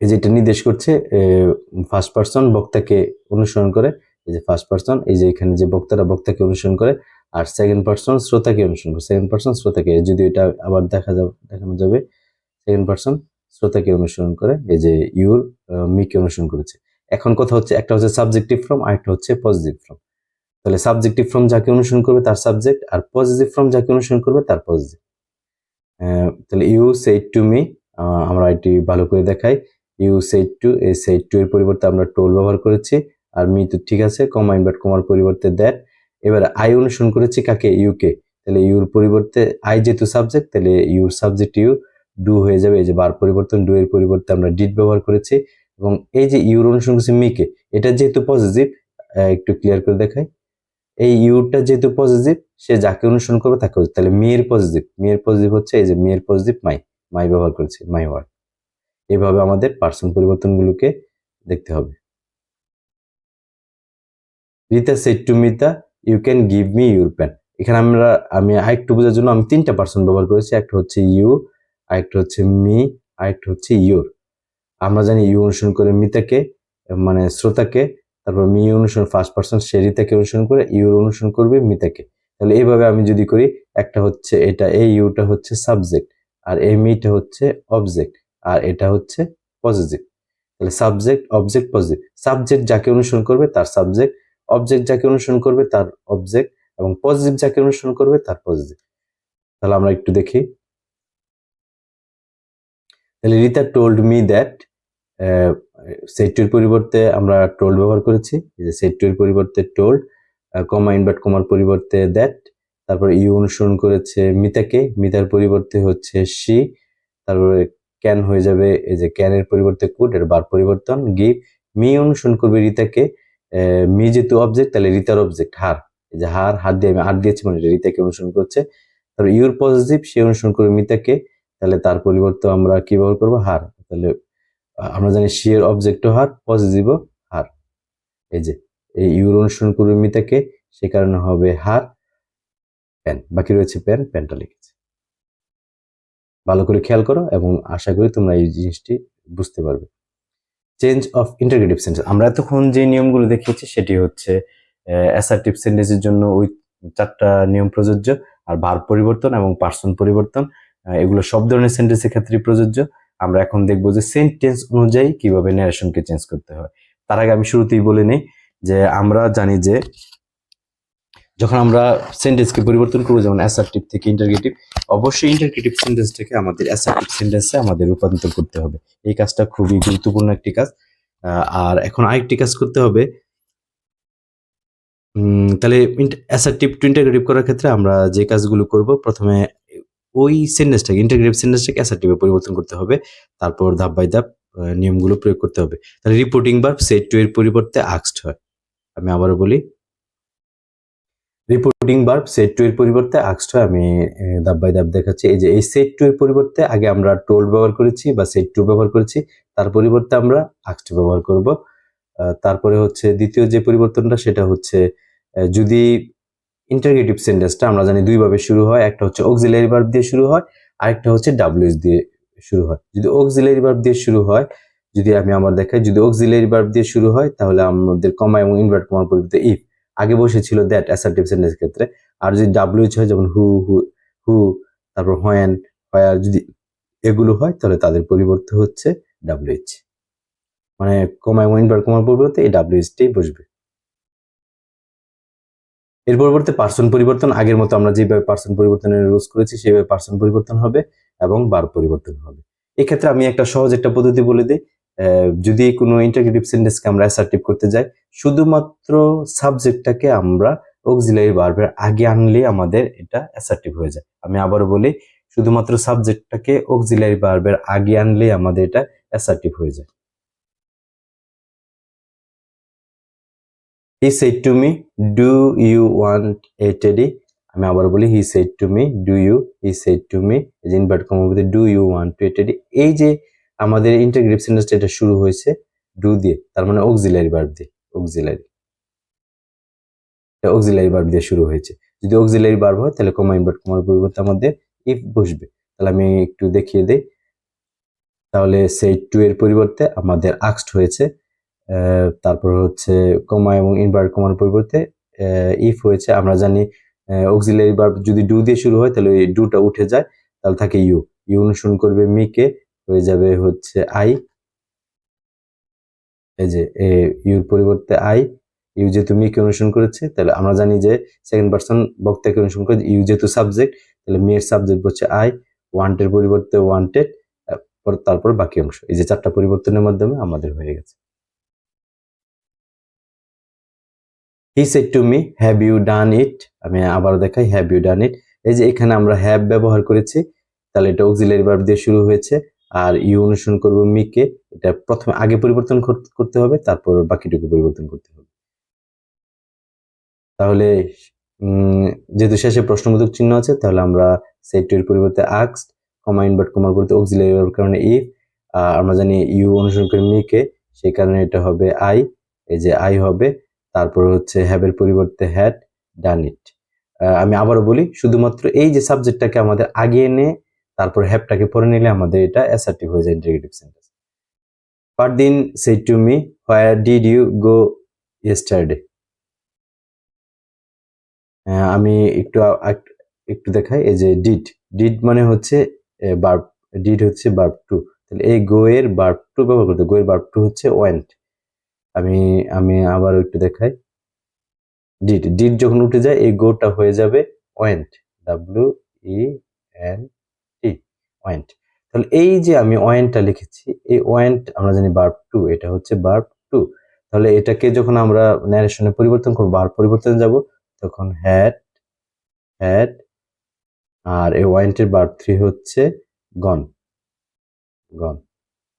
এই যে এটা নির্দেশ করছে ফার্স্ট পার্সন বক্তাকে অনুসরণ করে, এই যে ফার্স্ট পার্সন, এই যে এখানে যে বক্তাকে অনুসরণ করে, আর সেকেন্ড পার্সন শ্রোতাকে অনুসরণ করে, সেকেন্ড পার্সন শ্রোতাকে, যদি এটা আবার দেখানো যাবে, সেকেন্ড পার্সন শ্রোতাকে অনুসরণ করে, এই যে ইউর মিকে অনুসরণ করেছে। এখন কথা হচ্ছে, একটা হচ্ছে সাবজেক্টিভ ফর্ম, আরেকটা হচ্ছে পজিটিভ ফর্ম। তাহলে সাবজেক্টিভ ফর্ম যাকে অনুসরণ করবে তার সাবজেক্ট, আর পজিটিভ ফর্ম যাকে অনুসরণ করবে তার পজিটিভ। তাহলে ইউ সেড টু মি, আমরা এটি ভালো করে দেখাই, ইউ সেড টু, এই সেড টু এর পরিবর্তে আমরা টোল ব্যবহার করেছি, আর মি তো ঠিক আছে, কমা ইনভার্ট কমার পরিবর্তে দ্যাট। এবার আই অনুসরণ করেছি কাকে, ইউকে, তাহলে ইউর পরিবর্তে আই যেহেতু সাবজেক্ট, তাহলে ইউর সাবজেক্ট ইউ, ডু হয়ে যাবে, এই যে বার পরিবর্তন, ডু এর পরিবর্তে আমরা ডিড ব্যবহার করেছি। এবং এই যে ইউর অনুসরণ করেছি মিকে, এটা যেহেতু পজিটিভ, একটু ক্লিয়ার করে দেখাই, এই ইউটা যেহেতু পজিটিভ, সে যাকে অনুসরণ করবে তাকে, তাহলে মেয়ের পজিটিভ হচ্ছে, এই যে মেয়ের পজিটিভ মাই ব্যবহার করেছে, মাই ওয়ার্ড। এইভাবে আমাদের পার্সন পরিবর্তনগুলোকে দেখতে হবে। Rita said to Mita you can give me your pen. এখানে আমি আরেকটু বোঝার জন্য আমি 3টা পার্সন ব্যবহার করেছি, একটা হচ্ছে ইউ, আরেকটা হচ্ছে মি, আরেকটা হচ্ছে ইউর। আমরা জানি ইউ অনুসরণ করে মিতাকে, মানে শ্রোতাকে, তারপর মি অনুসরণ ফার্স্ট পার্সন সে রিতাকে অনুসরণ করে, ইউর অনুসরণ করবে মিতাকে। তাহলে এইভাবে আমি যদি করি, একটা হচ্ছে এটা, এই ইউটা হচ্ছে সাবজেক্ট, আর এই মিটা হচ্ছে অবজেক্ট, আর এটা হচ্ছে পজিটিভ। তাহলে সাবজেক্ট অবজেক্ট পজিটিভ, সাবজেক্ট যাকে অনুসরণ করবে তার সাবজেক্ট, অবজেক্ট যাকে অনুসরণ করবে তার অবজেক্ট, এবং পজিটিভ যাকে অনুসরণ করবে তার পজিটিভ। তাহলে আমরা একটু দেখি। তাহলে Rita told me that, said to এর পরিবর্তে আমরা টোল্ড ব্যবহার করেছি, সেট টু এর পরিবর্তে টোল্ড, কমা ইনভার্ট কমার পরিবর্তে দ্যাট, তারপর ইউ অনুসরণ করেছে মিতাকে, মিতার পরিবর্তে হচ্ছে সি, তারপরে ক্যান হয়ে যাবে, এই যে ক্যানের পরিবর্তে কুড, এর বার পরিবর্তন, গিভ, মি অনুসরণ করবে রিতাকে, মি যেহেতু অবজেক্ট তাহলে রিতার অবজেক্ট হার, এই যে হার দিয়ে আমি হার দিয়েছি মানে রিতাকে অনুসরণ করছে। তারপর ইউর পজিটিভ, সে অনুসরণ করবে মিতাকে, তাহলে তার পরিবর্তে আমরা কি ব্যবহার করবো, হার। তাহলে আমরা জানি সি এর অবজেক্টও হার, পজিটিভও হার। এই যে এই ইউর অনুসরণ করবে মিতাকে, সে কারণে হবে হার, পেন, বাকি রয়েছে পেন, পেনটা লিখেছে। ভালো করে খেয়াল করো এবং আশা করি তোমরা এই জিনিসটি বুঝতে পারবে। চেঞ্জ অফ ইন্টারগ্রেটিভ সেন্টেন্স, আমরা এতক্ষণ যে নিয়মগুলো দেখিয়েছি সেটি হচ্ছে অ্যাসার্টিভ সেন্টেন্সের জন্য ওই 4টা নিয়ম প্রযোজ্য, আর ভার্ব পরিবর্তন এবং পার্সন পরিবর্তন এগুলো সব ধরনের সেন্টেন্সের ক্ষেত্রেই প্রযোজ্য। আমরা এখন দেখবো যে সেন্টেন্স অনুযায়ী কিভাবে ন্যারেশনকে চেঞ্জ করতে হয়। তার আগে আমি শুরুতেই বলে নেই যে আমরা জানি যে যখন আমরা সেন্টেন্সকে পরিবর্তন করবো, যেমন অ্যাসার্টিভ থেকে ইন্টারগেটিভ, অবশ্যই ইন্টারগেটিভ সেন্টেন্সটাকে আমাদের অ্যাসার্টিভ সেন্টেন্সে আমাদের রূপান্তর করতে হবে। এই কাজটা খুবই গুরুত্বপূর্ণ একটি কাজ। আর এখন আরেকটি কাজ করতে হবে। তাহলে অ্যাসার্টিভ টু ইন্টারগেটিভ করার ক্ষেত্রে আমরা যে কাজগুলো করব, প্রথমে ওই সেন্টেন্সটাকে ইন্টারগেটিভ সেন্টেন্সটাকে অ্যাসার্টিভে পরিবর্তন করতে হবে, তারপর ধাপ বাই ধাপ নিয়মগুলো প্রয়োগ করতে হবে। তাহলে রিপোর্টিং ভার্ব সেড টু এর পরিবর্তে আস্কড হয়। আমি আবারও বলি, রিপোর্টিং ভার্ব সেড টু এর পরিবর্তে আস্কড হয়। আমি ধাপ বাই ধাপ দেখাচ্ছি। এই যে এই সেড টু এর পরিবর্তে আগে আমরা টোল্ড ব্যবহার করেছি বা সেড টু ব্যবহার করেছি, তার পরিবর্তে আমরা আস্কড ব্যবহার করব। তারপরে হচ্ছে দ্বিতীয় যে পরিবর্তনটা সেটা হচ্ছে যদি ইন্টারগেটিভ সেন্টেন্সটা আমরা জানি দুই ভাবে শুরু হয়, একটা হচ্ছে অক্সিলারি ভার্ব দিয়ে শুরু হয়, আরেকটা হচ্ছে ডাব্লিউএস দিয়ে শুরু হয়। যদি অক্সিলারি ভার্ব দিয়ে শুরু হয়, যদি আমি আমার দেখাই, যদি অক্সিলারি ভার্ব দিয়ে শুরু হয় তাহলে আমাদের কমা এবং ইনভার্ট কমার পরিবর্তে ইফ, আগে বসেছিল দ্যাট অ্যাসার্টিভ সেন্টেন্স ক্ষেত্রে। আর যদি ডাব্লিউএইচ হয়, যেমন হু হু হু, তারপর হোয়েন হোয়ার, যদি এগুলো হয় তাহলে তাদের পরিবর্তে হচ্ছে ডাব্লিউএইচ, মানে কমা এবং ইনভার্ট কমার পরিবর্তে এই ডাব্লিউএইচটাই বসবে। এর পরিবর্তে পার্সন পরিবর্তন, আগের মতো আমরা যেভাবে পার্সন পরিবর্তনের রুলস করেছি সেভাবে পার্সন পরিবর্তন হবে এবং ভার্ব পরিবর্তন হবে। এক্ষেত্রে আমি একটা সহজ একটা পদ্ধতি বলে দিই। যদি কোনো ইন্টারগেটিভ সেন্টেন্সকে আমরা অ্যাসার্টিভ করতে যাই, শুধুমাত্র সাবজেক্টটাকে আমরা অক্সিলারি ভার্বের আগে আনলে আমাদের এটা অ্যাসার্টিভ হয়ে যায়। আমি আবারও বলি, শুধুমাত্র সাবজেক্টটাকে অক্সিলারি ভার্বের আগে আনলে আমাদের এটা অ্যাসার্টিভ হয়ে যায়। He said to me, do you want a teddy? আমি আবার বলি, he said to me, do you, he said to me, এই যে ইনভার্ট কমা বলতে do you want a teddy, এই যে আমাদের ইন্টারগ্রেটিভ সেন্টেন্সটা এটা শুরু হয়েছে do দিয়ে, তার মানে অক্সিলারি ভার্ব দিয়ে, অক্সিলারি ভার্ব দিয়ে শুরু হয়েছে। যদি অক্সিলারি ভার্ব হয় তাহলে কমা ইনভার্ট কমার পরিবর্তে আমাদের ইফ বসবে। তাহলে আমি একটু দেখিয়ে দেই। তাহলে said to এর পরিবর্তে আমাদের asked হয়েছে, তারপর হচ্ছে কমা এবং ইনভার্ট কমার পরিবর্তে ইফ হয়েছে। আমরা জানি অক্সিলারি ভার্ব যদি ডু দিয়ে শুরু হয় তাহলে ডুটা উঠে যায়, তাহলে থাকে ইউ, ইউ অনুসরণ করবে মিকে, হয়ে যাবে হচ্ছে আই। এই যে ইউর পরিবর্তে আই, ইউ যেহেতু মিকে অনুসরণ করেছে তাহলে আমরা জানি যে সেকেন্ড পার্সন বক্তাকে অনুসরণ করে, ইউ যেহেতু সাবজেক্ট তাহলে মেয়ের সাবজেক্ট হচ্ছে আই, ওয়ান্টের পরিবর্তে ওয়ান্টেড, তারপর বাকি অংশ। এই যে 4টা পরিবর্তনের মাধ্যমে আমাদের হয়ে গেছে। He said to me, have you done it? আমি আবার দেখাই, have you done it? এই যে এখানে আমরা have ব্যবহার করেছি, তাহলে এটা অক্সিলারি ভার্ব দিয়ে শুরু হয়েছে, আর ইউ অনুসরণ করব মিকে, এটা প্রথমে আগে পরিবর্তন করতে হবে, তারপর বাকিটুকু পরিবর্তন করতে হবে। তাহলে যেহেতু শেষে প্রশ্নবোধক চিহ্ন আছে তাহলে আমরা said to এর পরিবর্তে asked, কমা ইনভার্ট কমার পরিবর্তে অক্সিলারি ভার্বের কারণে if, আমরা জানি ইউ অনুসরণ করে মিকে, সেই কারণে এটা হবে আই, এই যে আই হবে, তারপর হচ্ছে হ্যাভ এর পরিবর্তে হ্যাড ডান ইট। আমি আবারও বলি, শুধুমাত্র এই যে সাবজেক্টটাকে আমাদের আগে এনে তারপর হ্যাভটাকে পরে নিলে আমাদের এটা অ্যাসার্টিভ হয়ে যায় interrogative sentence. Fardin said to me, where did you go yesterday? আমি একটু দেখাই, এই যে ডিড মানে হচ্ছে ভার্ব, ডিড হচ্ছে ভার্ব টু, তাহলে এই গো এর ভার্ব টু ব্যবহার করতে, গো এর ভার্ব টু হচ্ছে ওয়েন্ট। আমি আমি আবার একটু দেখাই, ডিড যখন উঠে যায় এই গোটা হয়ে যাবে ওয়েন্ট, WENT, ওয়েন্ট। তাহলে এই যে আমি ওয়েন্টটা লিখেছি, এই ওয়েন্ট আমরা জানি ভার্ব টু, এটা হচ্ছে ভার্ব টু। তাহলে এটাকে যখন আমরা ন্যারেশনে পরিবর্তন করবো, ভার্ব পরিবর্তনে যাব, তখন হ্যাড, আর এই ওয়েন্টের ভার্ব থ্রি হচ্ছে গন।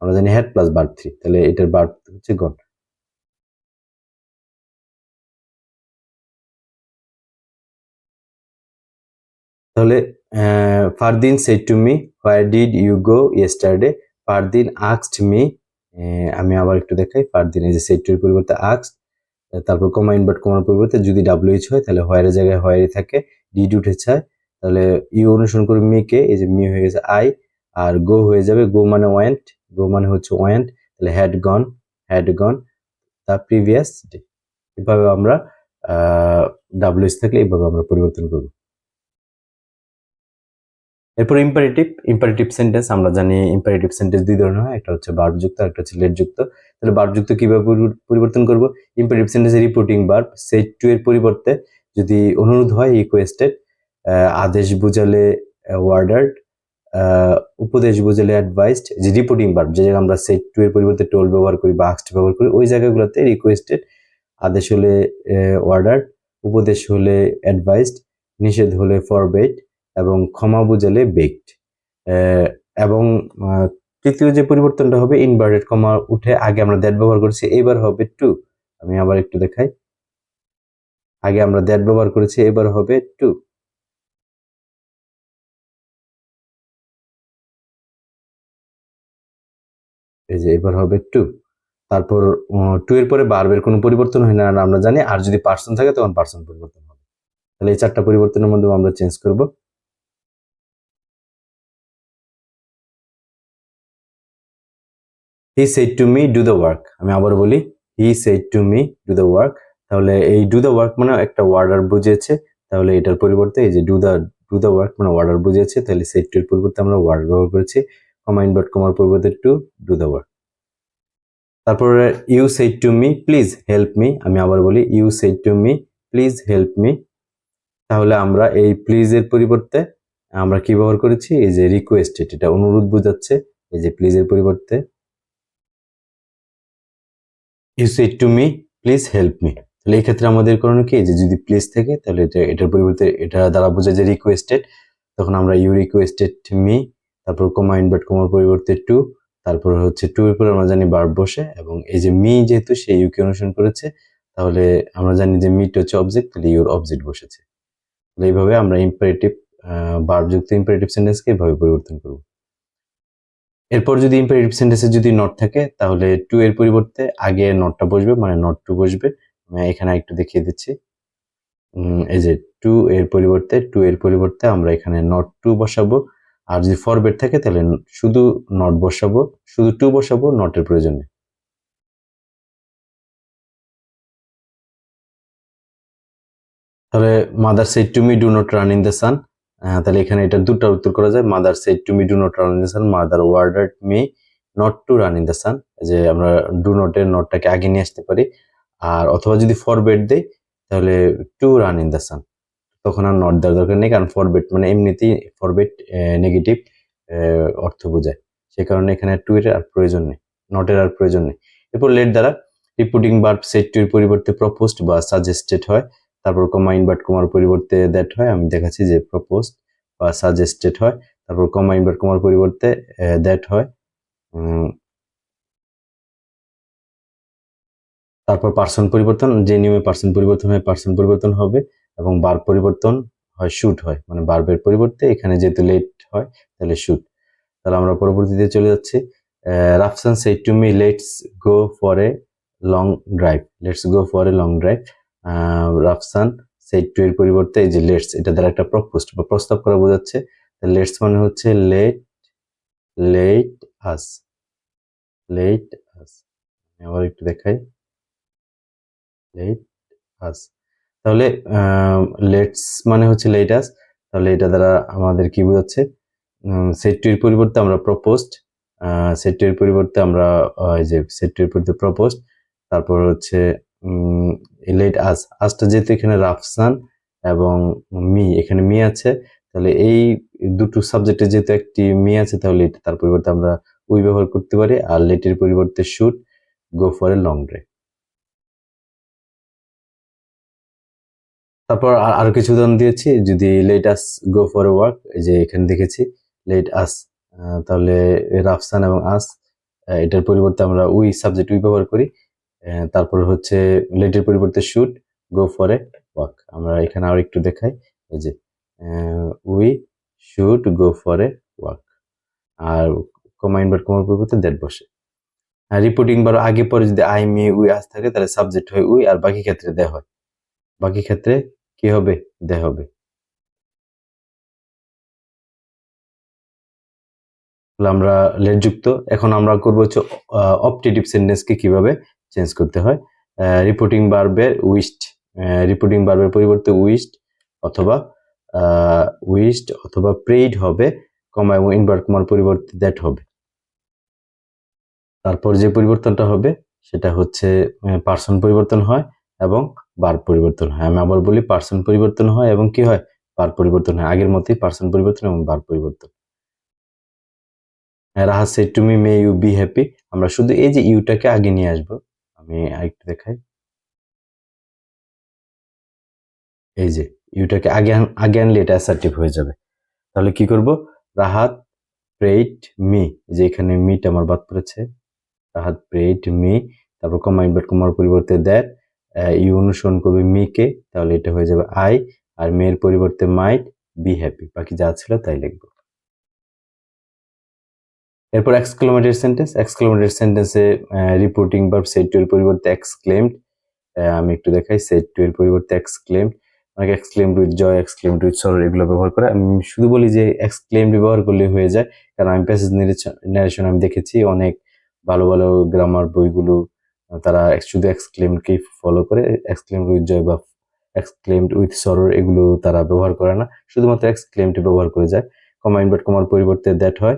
আমরা জানি হ্যাড প্লাস ভার্ব থ্রি, তাহলে এটার ভার্ব হচ্ছে গন। তাহলে Fardin said to me, where did you go yesterday? Fardin asked me, আমি আবার একটু দেখাই, ফারদিন এই যে said to এর পরিবর্তে asked, তারপর কমা ইনভার্ট কমার পরিবর্তে যদি WH হয় তাহলে হোয়ার এর জায়গায় হোয়ার থাকে, ডিড উঠেছে, তাহলে ইউ অনুসরণ করে মি কে, এই যে মি হয়ে গেছে আই, আর গো হয়ে যাবে, গো মানে ওয়েন্ট, গো মানে হচ্ছে ওয়েন্ট, তাহলে had gone the previous day. এভাবে আমরা WH থাকলে এইভাবে আমরা পরিবর্তন করব। এরপর ইম্পারেটিভ সেন্টেন্স, আমরা জানি ইম্পারেটিভ সেন্টেন্স দুই ধরনের হয়, একটা হচ্ছে ভার্ব যুক্ত, একটা হচ্ছে লেট যুক্ত। তাহলে ভার্ব যুক্ত কিভাবে পরিবর্তন করব? ইম্পারেটিভ সেন্টেন্সে রিপোর্টিং ভার্ব সেড টু এর পরিবর্তে যদি অনুরোধ হয় রিকোয়েস্টেড, আদেশ বুঝালে ওয়ার্ডার্ড, উপদেশ বুঝালে অ্যাডভাইসড, যে রিপোর্টিং ভার্ব যে জায়গায় আমরা সেড টু এর পরিবর্তে টোল ব্যবহার করি বা আস্কড ব্যবহার করি, ওই জায়গাগুলোতে রিকোয়েস্টেড, আদেশ হলে ওয়ার্ডার্ড, উপদেশ হলে অ্যাডভাইসড, নিষেধ হলে ফরবেড, এবং ক্ষমা বুঝালে বেকড। এবং তৃতীয় যে পরিবর্তনটা হবে, ইনভার্টেড কমা উঠে আগে আমরা দ্যাট ব্যবহার করেছি, এবার হবে টু। আমি আবার একটু দেখাই, আগে আমরা দ্যাট ব্যবহার করেছি, এবার হবে টু। এই যে এবার হবে টু। তারপর টু এর পরে ভার্বের কোনো পরিবর্তন হয় না আমরা জানি, আর যদি পার্সন থাকে তখন পার্সন পরিবর্তন হবে। তাহলে এই চারটা পরিবর্তনের মধ্যে আমরা চেঞ্জ করব। হি said to me do the work, আমি আবার বলি, হি said to me do the work। তাহলে এই ডু দ্য ওয়ার্ক মানে একটা ওয়ার্ডার বুঝিয়েছে, তাহলে এটার পরিবর্তে এই যে ডু দ্য ওয়ার্ক মানে ওয়ার্ডার বুঝিয়েছে, তাহলে said to এর পরিবর্তে আমরা ওয়ার্ড ব্যবহার করেছি, কমা ইনভার্ট কমার পরিবর্তে টু, ডু দ্য ওয়ার্ক। তারপরে you said to me please help me, আমি আবার বলি, you said to me please help me। তাহলে আমরা এই প্লিজ এর পরিবর্তে আমরা কি ব্যবহার করেছি, এই যে রিকোয়েস্টেড, এটা অনুরোধ বোঝাচ্ছে, এই যে প্লিজ এর পরিবর্তে you said to me please help me. তাহলে এই ক্ষেত্রে আমাদের করণীয় কি, যে যদি প্লিজ থাকে তাহলে এটার পরিবর্তে এটা দ্বারা বোঝায় যে রিকোয়েস্টেড, তখন আমরা ইউ রিকোয়েস্টেড মি, তারপর কমা ইনভার্ট কমার পরিবর্তে টু, তারপর হচ্ছে টু এর পরে আমরা জানি ভার্ব বসে, এবং এই যে মি যেহেতু সে ইউকে অনুসরণ করেছে, তাহলে আমরা জানি যে মিট হচ্ছে অবজেক্ট, তাহলে ইউর অবজেক্ট বসেছে। তাহলে এইভাবে আমরা ইম্পারেটিভ ভার্ব যুক্ত ইম্পারেটিভ সেন্টেন্সকে এভাবে পরিবর্তন করব। এরপর যদি ইম্পারেটিভ সেন্টেন্সে যদি নট থাকে, তাহলে টু এর পরিবর্তে আগে নটটা বসবে, মানে নট টু বসবে। আমি এখানে একটু দেখিয়ে দিচ্ছি, এই যে টু এর পরিবর্তে আমরা এখানে নট টু বসাবো, আর যদি ফরবেট থাকে তাহলে শুধু নট বসাবো, শুধু টু বসাবো, নটের প্রয়োজন নেই। তাহলে mother said to me do not run in the sun, তাহলে এখানে এটা দুটো উত্তর করা যায়, mother said to me do not run in the sun, mother ordered me not to run in the sun, যে আমরা ডু নটের নটটাকে আগে নিয়ে আসতে পারি, আর অথবা যদি ফরবেট দেই তাহলে টু রান ইন দ্য সান, তখন আর নট দেওয়ার দরকার নেই, কারণ ফরবেট মানে এমনিতেই ফরবেট নেগেটিভ অর্থ বোঝায়, সে কারণে এখানে টু এর আর প্রয়োজন নেই, নটের আর প্রয়োজন নেই। এরপর লেট দ্বারা রিপোর্টিং ভার্ব সেড টু এর পরিবর্তে প্রপোজড বা সাজেস্টেড হয়, তারপর কমা ইনভার্ট কমার পরিবর্তে দ্যাট হয়, আমি দেখাচ্ছি যে প্রপোজড বা সাজেস্টেড হয়, তারপর কমা ইনভার্ট কমার পরিবর্তে দ্যাট হয়, তারপর পার্সন পরিবর্তন, যে নিয়মে পার্সন পরিবর্তন হয় পার্সন পরিবর্তন হবে, এবং ভার্ব পরিবর্তন হয় শুড হয়, মানে ভার্বের পরিবর্তে এখানে যেহেতু লেট হয় তাহলে শুড। তাহলে আমরা পরবর্তীতে চলে যাচ্ছি, Rafsan shed to me let's go for a long drive, Rafsan said to এর পরিবর্তে এই যে লেটস, এটা দ্বারা একটা প্রপোজড বা প্রস্তাব করা বোঝাচ্ছে, লেটস মানে হচ্ছে লেট আস, লেট আস। আবার একটু দেখাই, লেট আস। তাহলে লেটস মানে হচ্ছে লেট আস। তাহলে এটা দ্বারা আমাদের কি বোঝাচ্ছে, সেট টু এর পরিবর্তে আমরা প্রপোজড, সেট টু এর পরিবর্তে আমরা এই যে সেট টু এর পরিবর্তে প্রপোজড, তারপর হচ্ছে লেট আস। আসটা যেহেতু এখানে রাফসান এবং মি, এখানে মি আছে, তাহলে এই দুটো সাবজেক্টে যেহেতু একটি মি আছে, তাহলে তার পরিবর্তে আমরা উই ব্যবহার করতে পারি। আর লেটের পরিবর্তে should go for a long drive. তারপর আরো কিছু উদাহরণ দিয়েছি, যদি let us go for A work, এই যে এখানে দেখেছি লেট আস, তাহলে রাফসান এবং আস, এটার পরিবর্তে আমরা উই সাবজেক্ট উই ব্যবহার করি। তারপর হচ্ছে লেটের পরিবর্তে should go for a walk. আমরা এখানে আরো একটু দেখাই, এই যে we should go for a walk. আর কমা ইনভার্ট কমার পরিবর্তে দ্যাট বসে। রিপোর্টিং বার আগে পরে যদি আই মি উই আস থাকে, তাহলে সাবজেক্ট হয় উই, আর বাকি ক্ষেত্রে দে হয়। বাকি ক্ষেত্রে কি হবে, দে হবে। আমরা লেট যুক্ত। এখন আমরা করবো হচ্ছে অপটেটিভ সেন্টেন্সকে কিভাবে চেঞ্জ করতে হয়। রিপোর্টিং ভার্বের উইশড, রিপোর্টিং ভার্বের পরিবর্তে উইশড অথবা প্রেইড হবে, কমা এবং ইনভার্ট কমার পরিবর্তে দ্যাট হবে। তারপর যে পরিবর্তনটা হবে সেটা হচ্ছে পার্সন পরিবর্তন হয় এবং ভার্ব পরিবর্তন হয়। আমি আবার বলি, পার্সন পরিবর্তন হয় এবং কি হয়, ভার্ব পরিবর্তন হয়। আগের মতোই পার্সন পরিবর্তন এবং ভার্ব পরিবর্তন। Raha said to me may you be happy, আমরা শুধু এই যে ইউটাকে আগে নিয়ে আসবো। আমি আরেকটু দেখাই, এই যে ইউটাকে আগে আনলে এটা অ্যাসার্টিভ হয়ে যাবে। তাহলে কি করব, রাহাত প্রেইড মি, যে এখানে মিটা আমার বাদ পড়েছে, রাহাত প্রেইড মি, তারপর কমা ইনভার্ট কমার পরিবর্তে দ্যাট, ইউ অনুসরণ করবে মি কে, তাহলে এটা হয়ে যাবে আই, আর মেয়ের পরিবর্তে মাইট বি হ্যাপি। বাকি যা ছিল তাই লিখবো। এরপর এক্সক্লেমেটরি সেন্টেন্স। এক্সক্লেমেটরি সেন্টেন্সে রিপোর্টিং ভার্ব সেড টু এর পরিবর্তে এক্সক্লেমড, আমি একটু দেখাই, সেড টু এর পরিবর্তে এক্সক্লেমড। অনেকে exclaimed with joy, exclaimed with sorrow এগুলো ব্যবহার করে। আমি শুধু বলি যে এক্সক্লেমড ব্যবহার করলে হয়ে যায়, কারণ আমি প্যাসেজ নারেশন আমি দেখেছি অনেক ভালো ভালো গ্রামার বইগুলো তারা শুধু এক্সক্লেমডকেই ফলো করে, এক্সক্লেমড উইথ জয় বা এক্সক্লেমড উইথ সরো এগুলো তারা ব্যবহার করে না, শুধুমাত্র এক্সক্লেমড ব্যবহার করে যায়। কমা ইনভার্ট কমার পরিবর্তে দ্যাট হয়।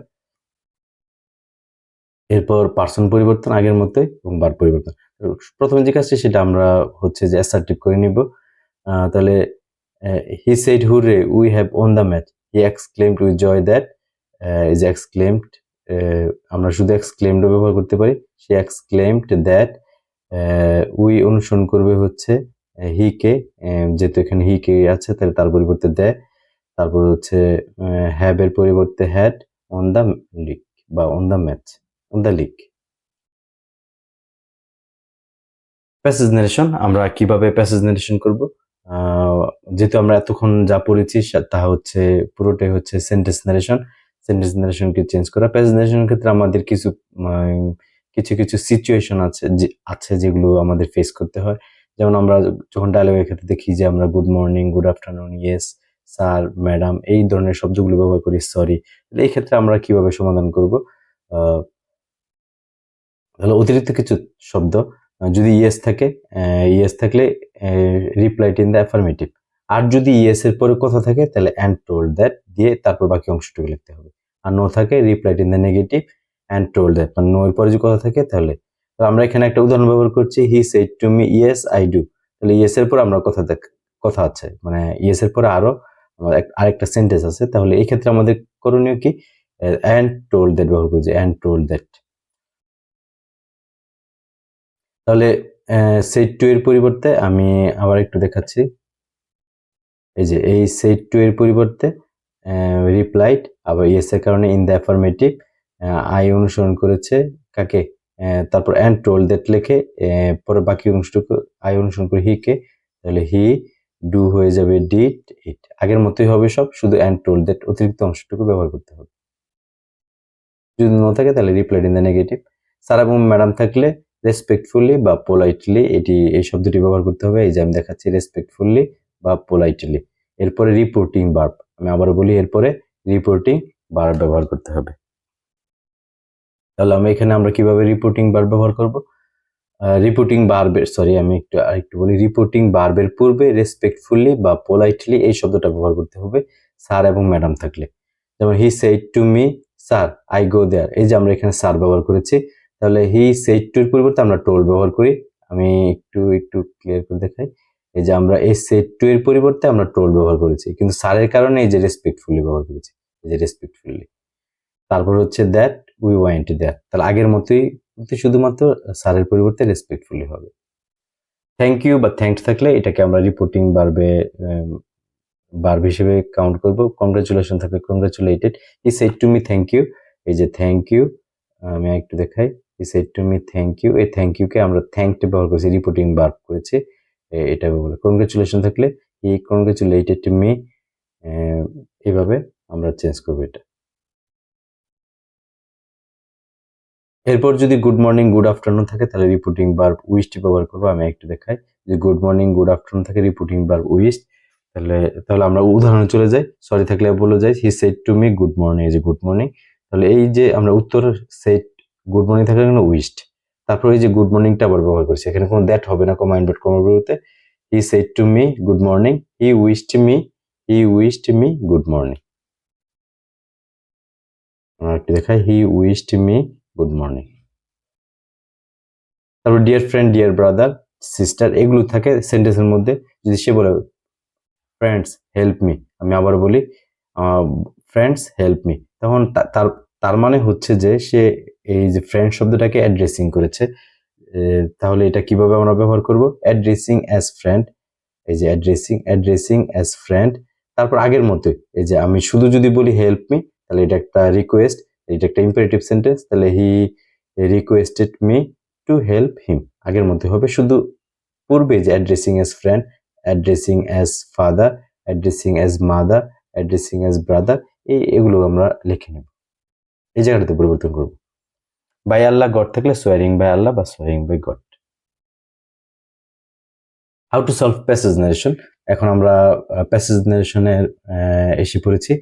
এরপর পার্সন পরিবর্তন আগের মতোই এবং ভার্ব পরিবর্তন। প্রথমে যে কাজটি সেটা আমরা হচ্ছে যে অ্যাসার্টিভ করে নিব। তাহলে he said hurray we have won the match, he exclaimed with joy that, is exclaimed, আমরা শুধু এক্সক্লেমডও ব্যবহার করতে পারি। সে এক্সক্লেমড দ্যাট, উই অনুসরণ করবে হচ্ছে হি কে, যেহেতু এখানে হি কে আছে তাহলে তার পরিবর্তে দেয়। তারপর হচ্ছে হ্যাভ এর পরিবর্তে হ্যাড অন দ্য লিগ বা on the match, on the league. Passage narration, আমরা কিভাবে প্যাসেজ নারেশন করব, যেহেতু আমরা এতক্ষণ যা পড়েছি তা হচ্ছে পুরোটাই হচ্ছে সেন্টেন্স নারেশন। সেন্টেন্স নারেশনকে চেঞ্জ করা। প্যাসেজ নারেশনের ক্ষেত্রে আমাদের কিছু কিছু সিচুয়েশন আছে যেগুলো আমাদের ফেস করতে হয়। যেমন আমরা যখন ডায়লগের ক্ষেত্রে দেখি যে আমরা good morning, good afternoon, yes, sir, madam এই ধরনের শব্দগুলো ব্যবহার করি, সরি। এই ক্ষেত্রে আমরা কিভাবে সমাধান করব, তাহলে অতিরিক্ত কিছু শব্দ, যদি ইয়েস থাকে, ইয়েস থাকলে রিপ্লাইড ইন দ্য অ্যাফার্মেটিভ। আর যদি ইয়েস এর পরে কথা থাকে তাহলে অ্যান্ড টোল্ড দ্যাট দিয়ে তারপর বাকি অংশটুকু লিখতে হবে। আর নো থাকে replied in the negative and told that, মানে নো এর পরে যদি কথা থাকে তাহলে। তো আমরা এখানে একটা উদাহরণ ব্যবহার করছি, হি said to me yes I do. তাহলে ইয়েস এর পর আমরা কথা আছে, মানে ইয়েস এর পরে আরো আরেকটা সেন্টেন্স আছে। তাহলে এই ক্ষেত্রে আমাদের করণীয় কি, অ্যান্ড টোল্ড দ্যাট ব্যবহার করছি, অ্যান্ড টোল্ড দ্যাট। তাহলে সেট টু এর পরিবর্তে আমি আবার একটু দেখাচ্ছি, এই যে এই সেট টু এর পরিবর্তে রিপ্লাইড, আবার ইয়েস এর কারণে ইন দ্য অ্যাফার্মেটিভ, আই অনুসরণ করেছে কাকে, তারপর অ্যান্ড টোল্ড দ্যাট লিখে পরে বাকি অংশটুকু আই অনুসরণ করে হি কে, তাহলে হি ডু হয়ে যাবে ডিড ইট। আগের মতোই হবে সব, শুধু অ্যান্ড টোল্ড দ্যাট অতিরিক্ত অংশটুকু ব্যবহার করতে হবে। যদি নো থাকে তাহলে replied in the negative. Sir এবং ম্যাডাম থাকলে রেসপেক্টফুলি বা পোলাইটলি এই শব্দটি ব্যবহার করতে হবে। এই যে আমি দেখাচ্ছি, রেসপেক্টফুলি বা পোলাইটলি। এরপরে রিপোর্টিং ভার্ব, আমি আবারও বলি, এরপরে রিপোর্টিং ভার্ব ব্যবহার করতে হবে। তাহলে আমরা কিভাবে রিপোর্টিং ভার্ব ব্যবহার করব? রিপোর্টিং ভার্বের আমি আরেকটু বলি, রিপোর্টিং ভার্বের পূর্বে রেসপেক্টফুলি বা পোলাইটলি এই শব্দটা ব্যবহার করতে হবে স্যার এবং ম্যাডাম থাকলে। যেমন he said to me sir I go there, এই যে আমরা এখানে স্যার ব্যবহার করেছি, তাহলে হি সেড টু এর পরিবর্তে আমরা টোল্ড ব্যবহার করি। আমি একটু ক্লিয়ার করে দেখাই। এই যে আমরা এই সেড টু এর পরিবর্তে আমরা টোল্ড ব্যবহার করেছি, কিন্তু স্যারের কারণে এই যে রেসপেক্টফুলি ব্যবহার করেছি, এই যে রেসপেক্টফুলি। তারপর হচ্ছে দ্যাট উই ওয়েন্ট দেয়ার, তাহলে আগের মতোই শুধুমাত্র স্যারের পরিবর্তে রেসপেক্টফুলি হবে। থ্যাংক ইউ বা থ্যাঙ্কস থাকলে এটাকে আমরা রিপোর্টিং ভার্ব হিসেবে কাউন্ট করব। কংগ্রাচুলেশন থাকলে congratulated. He said to me thank you, এই যে থ্যাংক ইউ, আমি একটু দেখাই। He said to me thank you, এই থ্যাংক ইউকে আমরা থ্যাঙ্কড ব্যবহার করেছি, রিপোর্টিং ভার্ব করেছি, এটা বলে। কংগ্রাচুলেশন থাকলে হি কংগ্রাচুলেটেড মি, এইভাবে আমরা চেঞ্জ করবো এটা। এরপর যদি গুড মর্নিং গুড আফটারনুন থাকে তাহলে রিপোর্টিং ভার্ব উইশড ব্যবহার করবো। আমি একটু দেখাই, যে গুড মর্নিং গুড আফটারনুন থাকে রিপোর্টিং ভার্ব উইশড, তাহলে আমরা উদাহরণে চলে যাই। সরি থাকলে বলে যাই হি said to me good morning, এই যে গুড মর্নিং, তাহলে এই যে আমরা উত্তর সেড গুড মর্নিং থাকলে উইশড, তারপর এই যে গুড মর্নিংটা আবার ব্যবহার করছি, এখানে কোনো দ্যাট হবে না, কমা ইনভার্ট কমার বিরুদ্ধে। হি said to me good morning, he wished me good morning. আমরা একটু দেখাই, হি উইশড মি গুড মর্নিং। তারপর dear friend, dear brother, sister, এগুলো থাকে সেন্টেন্সের মধ্যে। যদি সে বলে ফ্রেন্ডস হেল্প মি, আমি আবার বলি ফ্রেন্ডস হেল্প মি, তখন তার তার মানে হচ্ছে যে সে এই যে ফ্রেন্ড শব্দটাকে অ্যাড্রেসিং করেছে। তাহলে এটা কিভাবে আমরা ব্যবহার করব? অ্যাড্রেসিং অ্যাজ ফ্রেন্ড, এই যে অ্যাড্রেসিং অ্যাজ ফ্রেন্ড, তারপর আগের মতোই, এই যে আমি শুধু যদি বলি হেল্প মি তাহলে এটা একটা রিকোয়েস্ট, এটা একটা ইম্পারেটিভ সেন্টেন্স, তাহলে he requested me to help him, আগের মধ্যে হবে। শুধু পূর্বে যে addressing as friend, addressing as father, addressing as mother, addressing as brother, এগুলো আমরা লিখে নেব, এই জায়গাটাতে পরিবর্তন করব। বাই আল্লাহ গড থাকলে সোয়ারিং বাই আল্লাহ বা swearing by God. How to solve passage narration, এখন আমরা প্যাসেজ নারেশনের এসে পড়েছি।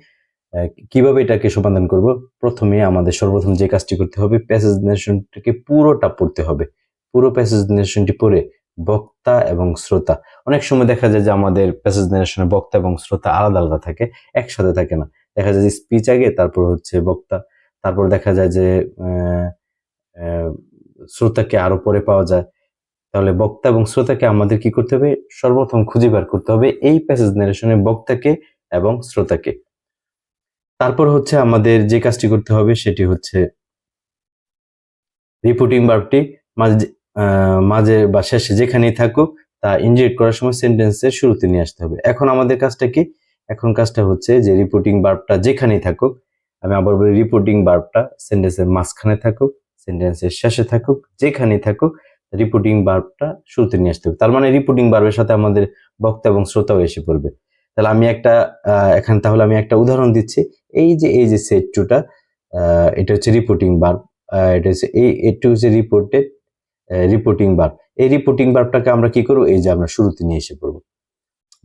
কিভাবে এটাকে সমাধান করব? প্রথমে আমাদের সর্বপ্রথম যে কাজটি করতে হবে, প্যাসেজ নারেশনটাকে পুরোটা পড়তে হবে। পুরো প্যাসেজ নারেশনটি পড়ে বক্তা এবং শ্রোতা, অনেক সময় দেখা যায় যে আমাদের প্যাসেজ নারেশনে বক্তা এবং শ্রোতা আলাদা আলাদা থাকে, একসাথে থাকে না। দেখা যায় যে স্পিচ আগে, তারপর হচ্ছে বক্তা, তারপর দেখা যায় যে শ্রোতাকে আরো পরে পাওয়া যায়। তাহলে বক্তা এবং শ্রোতাকে আমাদের কি করতে হবে? সর্বপ্রথম খুঁজে বের করতে হবে এই প্যাসেজ নারেশনে বক্তাকে এবং শ্রোতাকে। তারপর হচ্ছে আমাদের যে কাজটি করতে হবে সেটি হচ্ছে রিপোর্টিং ভার্বটি মাঝে বা শেষে যেখানেই থাকুক তা ইনজেক্ট করার সময় সেন্টেন্সের শুরুতে নিয়ে আসতে হবে। এখন আমাদের কাজটা কি? এখন কাজটা হচ্ছে যে রিপোর্টিং ভার্বটা যেখানেই থাকুক, আমি আবার বলি রিপোর্টিং ভার্বটা সেন্টেন্সের মাঝখানে থাকুক, সেন্টেন্সের শেষে থাকুক, যেখানেই থাকুক, রিপোর্টিং ভার্বটা শুরুতে নিয়ে আসতে হবে। তার মানে রিপোর্টিং ভার্বের সাথে আমাদের বক্তা এবং শ্রোতাও এসে পড়বে। তাহলে আমি একটা উদাহরণ দিচ্ছি। এই যে সেট টুটা, এটা হচ্ছে রিপোর্টিং ভার্ব, এটা হচ্ছে এটা হচ্ছে রিপোর্টিং ভার্ব। এই রিপোর্টিং ভার্বটাকে আমরা কি করব? এই যে আমরা শুরুতে নিয়ে এসে পড়বো।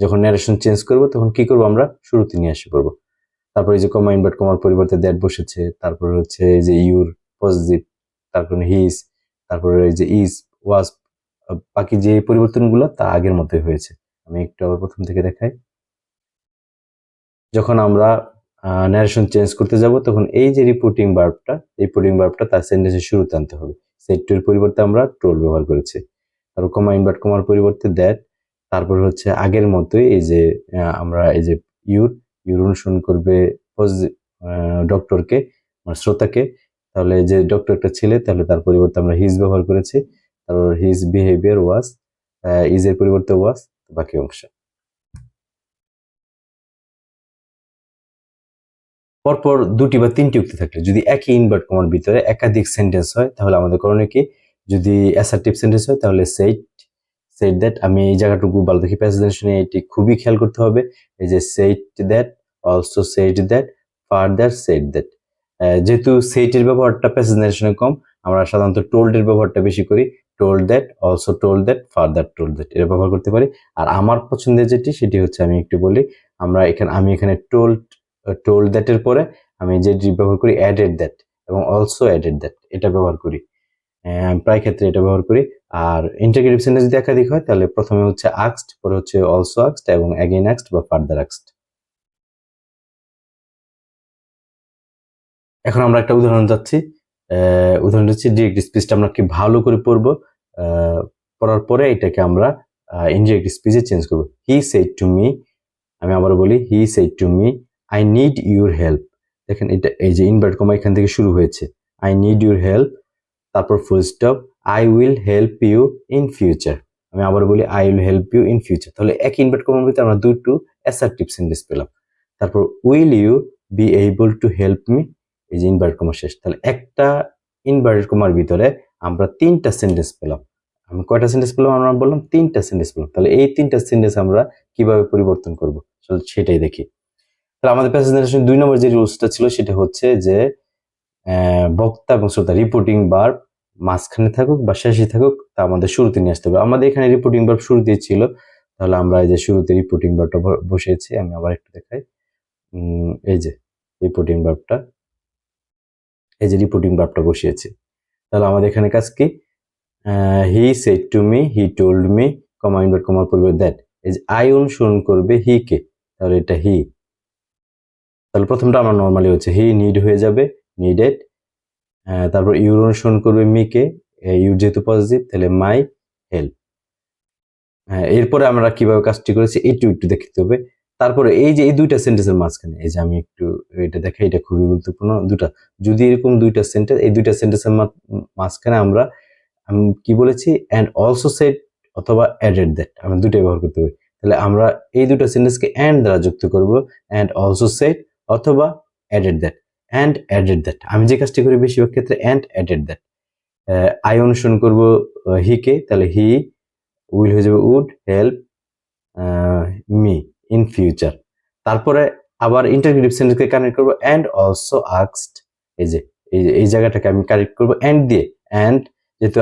যখন ন্যারেশন চেঞ্জ করব তখন কি করব? আমরা শুরুতে নিয়ে এসে পড়বো। তারপর এই যে কমা ইনভার্ট কমার পরিবর্তে দ্যাট বসেছে, তারপর হচ্ছে এই যে ইউর পজিটিভ, তারপর হিজ, তারপরে এই যে ইজ, ওয়াজ, বাকি যে পরিবর্তনগুলো তা আগের মতোই হয়েছে। আমি একটু আবার প্রথম থেকে দেখাই। যখন আমরা ন্যারেশন চেঞ্জ করতে যাব তখন এই যে রিপোর্টিং ভার্বটা তার সেন্টেন্সের শুরুতে আনতে হবে। সেট টু এর পরিবর্তে আমরা টোল ব্যবহার করেছি। তারপর কমা ইনভার্ট কমার পরিবর্তে দ্যাট, তারপর হচ্ছে আগের মতোই এই যে আমরা এই যে ইউর অনুসরণ করবে ডক্টরকে, শ্রোতাকে, তাহলে যে ডক্টর একটা ছেলে, তাহলে তার পরিবর্তে আমরা হিজ ব্যবহার করেছি। তারপর হিজ বিহেভিয়ার ওয়াজ, ইজ এর পরিবর্তে ওয়াজ, বাকি অংশ। পরপর দুটি বা তিনটি উক্তি থাকলে, যদি একই ইনভার্ট কমার ভিতরে একাধিক সেন্টেন্স হয় তাহলে আমাদের করণীয় কি? যদি অ্যাসার্টিভ সেন্টেন্স হয় তাহলে সেড দ্যাট, আমি এই জায়গাটুকু ভালো দেখি প্যাসেজেশনে এটি খুবই খেয়াল করতে হবে। এই যে said that, also said that, further said that. যেহেতু সেটের ব্যবহারটা প্যাসেজেশনে কম, আমরা সাধারণত টোল্ড এর ব্যবহারটা বেশি করি। Told that, also told that, further told that, এটা ব্যবহার করতে পারি। আর আমার পছন্দের যেটি সেটি হচ্ছে, আমি একটু বলি, আমি এখানে টোল্ড দ্যাটের পরে আমি যেটি ব্যবহার করি অ্যাডেড দ্যাট। এবং অলসো অ্যাডেড দ্যাট এটা ব্যবহার করি। আমি প্রায় ক্ষেত্রে এটা ব্যবহার করি। আর ইন্টারগেটিভ সেন্টেন্স যদি একাধিক হয় তাহলে প্রথমে হচ্ছে আস্কড, পরে হচ্ছে অলসো আস্কড এবং অ্যাগেইন আস্কড বা ফার্দার আস্কড। এখন আমরা একটা উদাহরণ যাচ্ছি। উদাহরণ হচ্ছে ডিরেক্ট স্পিচটা আমরা কি ভালো করে পড়বো, পড়ার পরে এটাকে আমরা ইনডিরেক্ট স্পিচে চেঞ্জ করবো। হি সেড টু মি, আমি আবার বলি, হি said to me I need your help. দেখেন এটা এই যে ইনভার্ট কমা এখান থেকে শুরু হয়েছে, আই নিড ইউর হেল্প, তারপর full stop, I will help you in future. আমি আবার বলি I will help you in future. তাহলে এক ইনভার্ট কমার ভিতরে আমরা দুটো অ্যাসার্টিভ সেন্টেন্স পেলাম। তারপর will you be able to help me, এই যে ইনভার্ট কমা শেষ। তাহলে একটা ইনভার্টেড কমার ভিতরে আমরা তিনটা সেন্টেন্স পেলাম। আমি কয়টা সেন্টেন্স পেলাম? আমরা বললাম তিনটা সেন্টেন্স পেলাম। তাহলে এই তিনটা সেন্টেন্স আমরা কিভাবে পরিবর্তন করব সেটাই দেখি। তাহলে আমাদের প্যাসেজ নারেশন 2 নম্বর যে রুলসটা ছিল সেটা হচ্ছে যে বক্তা এবং শ্রোতা রিপোর্টিং ভার্ব মাঝখানে থাকুক বা শেষে থাকুক তা আমাদের শুরুতে নিয়ে আসতে হবে। আমাদের এখানে রিপোর্টিং ভার্ব শুরুতেই ছিল, তাহলে আমরা এই যে শুরুতে রিপোর্টিং ভার্বটা বসিয়েছি। আমি আবার একটু দেখাই, এই যে রিপোর্টিং ভার্বটা, এই যে রিপোর্টিং ভার্বটা বসিয়েছি। তাহলে আমাদের এখানে কাজ কি? হি said to me, he told me, comma invert কমার পূর্বে দ্যাট। এই যে আই অনুসরণ করবে হি কে, তাহলে এটা হি। তাহলে প্রথমটা আমার নর্মালি হচ্ছে হি নিড হয়ে যাবে নিডেড। তারপর ইউর অনুসরণ করবে মি কে, ইউর যেহেতু পজিটিভ তাহলে মাই হেল্প। এরপরে আমরা কিভাবে কাজটি করেছি একটু একটু দেখতে হবে। তারপরে এই যে এই দুইটা সেন্টেন্সের মাঝখানে এই যে আমি একটু এটা দেখাই, এটা খুবই গুরুত্বপূর্ণ। দুটা যদি এরকম দুইটা সেন্টেন্স, এই দুইটা সেন্টেন্সের মাঝখানে আমরা আমি কি বলেছি, অ্যান্ড অলসো সেড অথবা অ্যাডেড দ্যাট, আমরা দুটোই ব্যবহার করতে হবে। তাহলে আমরা এই দুটো সেন্টেন্সকে অ্যান্ড দ্বারা যুক্ত করব, অ্যান্ড অলসো সেড অথবা added that, and added that. আমি যে কাজটি করি বেশিরভাগ ক্ষেত্রে অ্যান্ড অ্যাডেড দ্যাট। আই অনুসরণ করব হি কে, তাহলে হি উইল হয়ে যাবে would help me in future. তারপরে আবার ইন্টারগ্রেটিভ সেন্টেন্সকে কানেক্ট করব, অ্যান্ড অলসো আস্কড। এই যে এই জায়গাটাকে আমি কানেক্ট করব অ্যান্ড দিয়ে। অ্যান্ড যেহেতু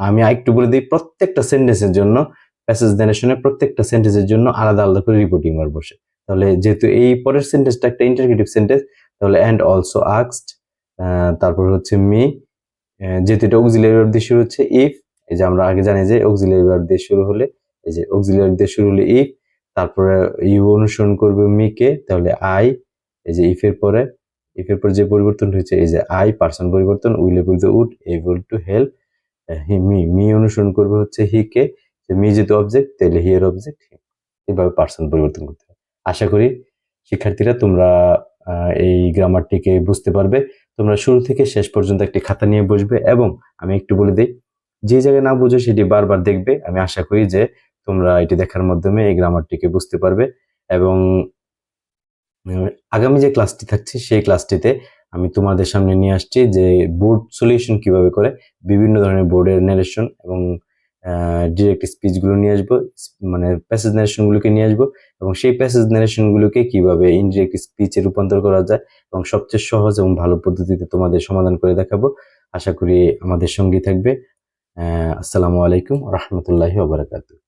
আমি আরেকটু বলে দিই, প্রত্যেকটা সেন্টেন্সের জন্য প্যাসেজ নারেশনের প্রত্যেকটা সেন্টেন্সের জন্য আলাদা আলাদা করে রিপোর্টিং ভার্ব বসে। তাহলে যেহেতু এই পরের সেন্টেন্সটা একটা ইন্টারগ্রেটিভ সেন্টেন্স, তাহলে অ্যান্ড অলসো আস্কড, তারপর হচ্ছে মি, যেহেতু এটা অক্সিলিয়ারি ভার্ব দিয়ে শুরু হচ্ছে ইফ, এই যে আমরা আগে জানি যে অক্সিলিয়ারি ভার্ব দিয়ে শুরু হলে, এই যে অক্সিলিয়ারি দিয়ে শুরু হলে ইফ, তারপরে ইউ অনুসরণ করবে মি কে, তাহলে আই, এই যে ইফের পরে যে পরিবর্তন হয়েছে এই যে আই পার্সন পরিবর্তন, will able to would able to help me অনুসরণ করবে হচ্ছে হি কে, মি যেহেতু অবজেক্ট তাহলে হি এর অবজেক্ট, এইভাবে পার্সন পরিবর্তন করতে হবে। আশা করি শিক্ষার্থীরা তোমরা এই গ্রামারটিকে বুঝতে পারবে। তোমরা শুরু থেকে শেষ পর্যন্ত একটি খাতা নিয়ে বসবে এবং আমি একটু বলে দিই, যে জায়গায় না বুঝো সেটি বারবার দেখবে। আমি আশা করি যে তোমরা এটি দেখার মাধ্যমে এই গ্রামারটিকে বুঝতে পারবে। এবং আগামী যে ক্লাসটি থাকছে সেই ক্লাসটিতে আমি তোমাদের সামনে নিয়ে আসছি যে বোর্ড সলিউশন কিভাবে করে, বিভিন্ন ধরনের বোর্ডের নারেশন এবং ডিরেক্ট স্পিচগুলো নিয়ে আসবো, মানে প্যাসেজ নারেশনগুলোকে নিয়ে আসবো এবং সেই প্যাসেজ নারেশনগুলোকে কিভাবে ইনডিরেক্ট স্পিচে রূপান্তর করা যায় এবং সবচেয়ে সহজ এবং ভালো পদ্ধতিতে তোমাদের সমাধান করে দেখাবো। আশা করি আমাদের সঙ্গেই থাকবে। আসসালামু আলাইকুম ওয়া রাহমাতুল্লাহি ওয়া বারাকাতুহু।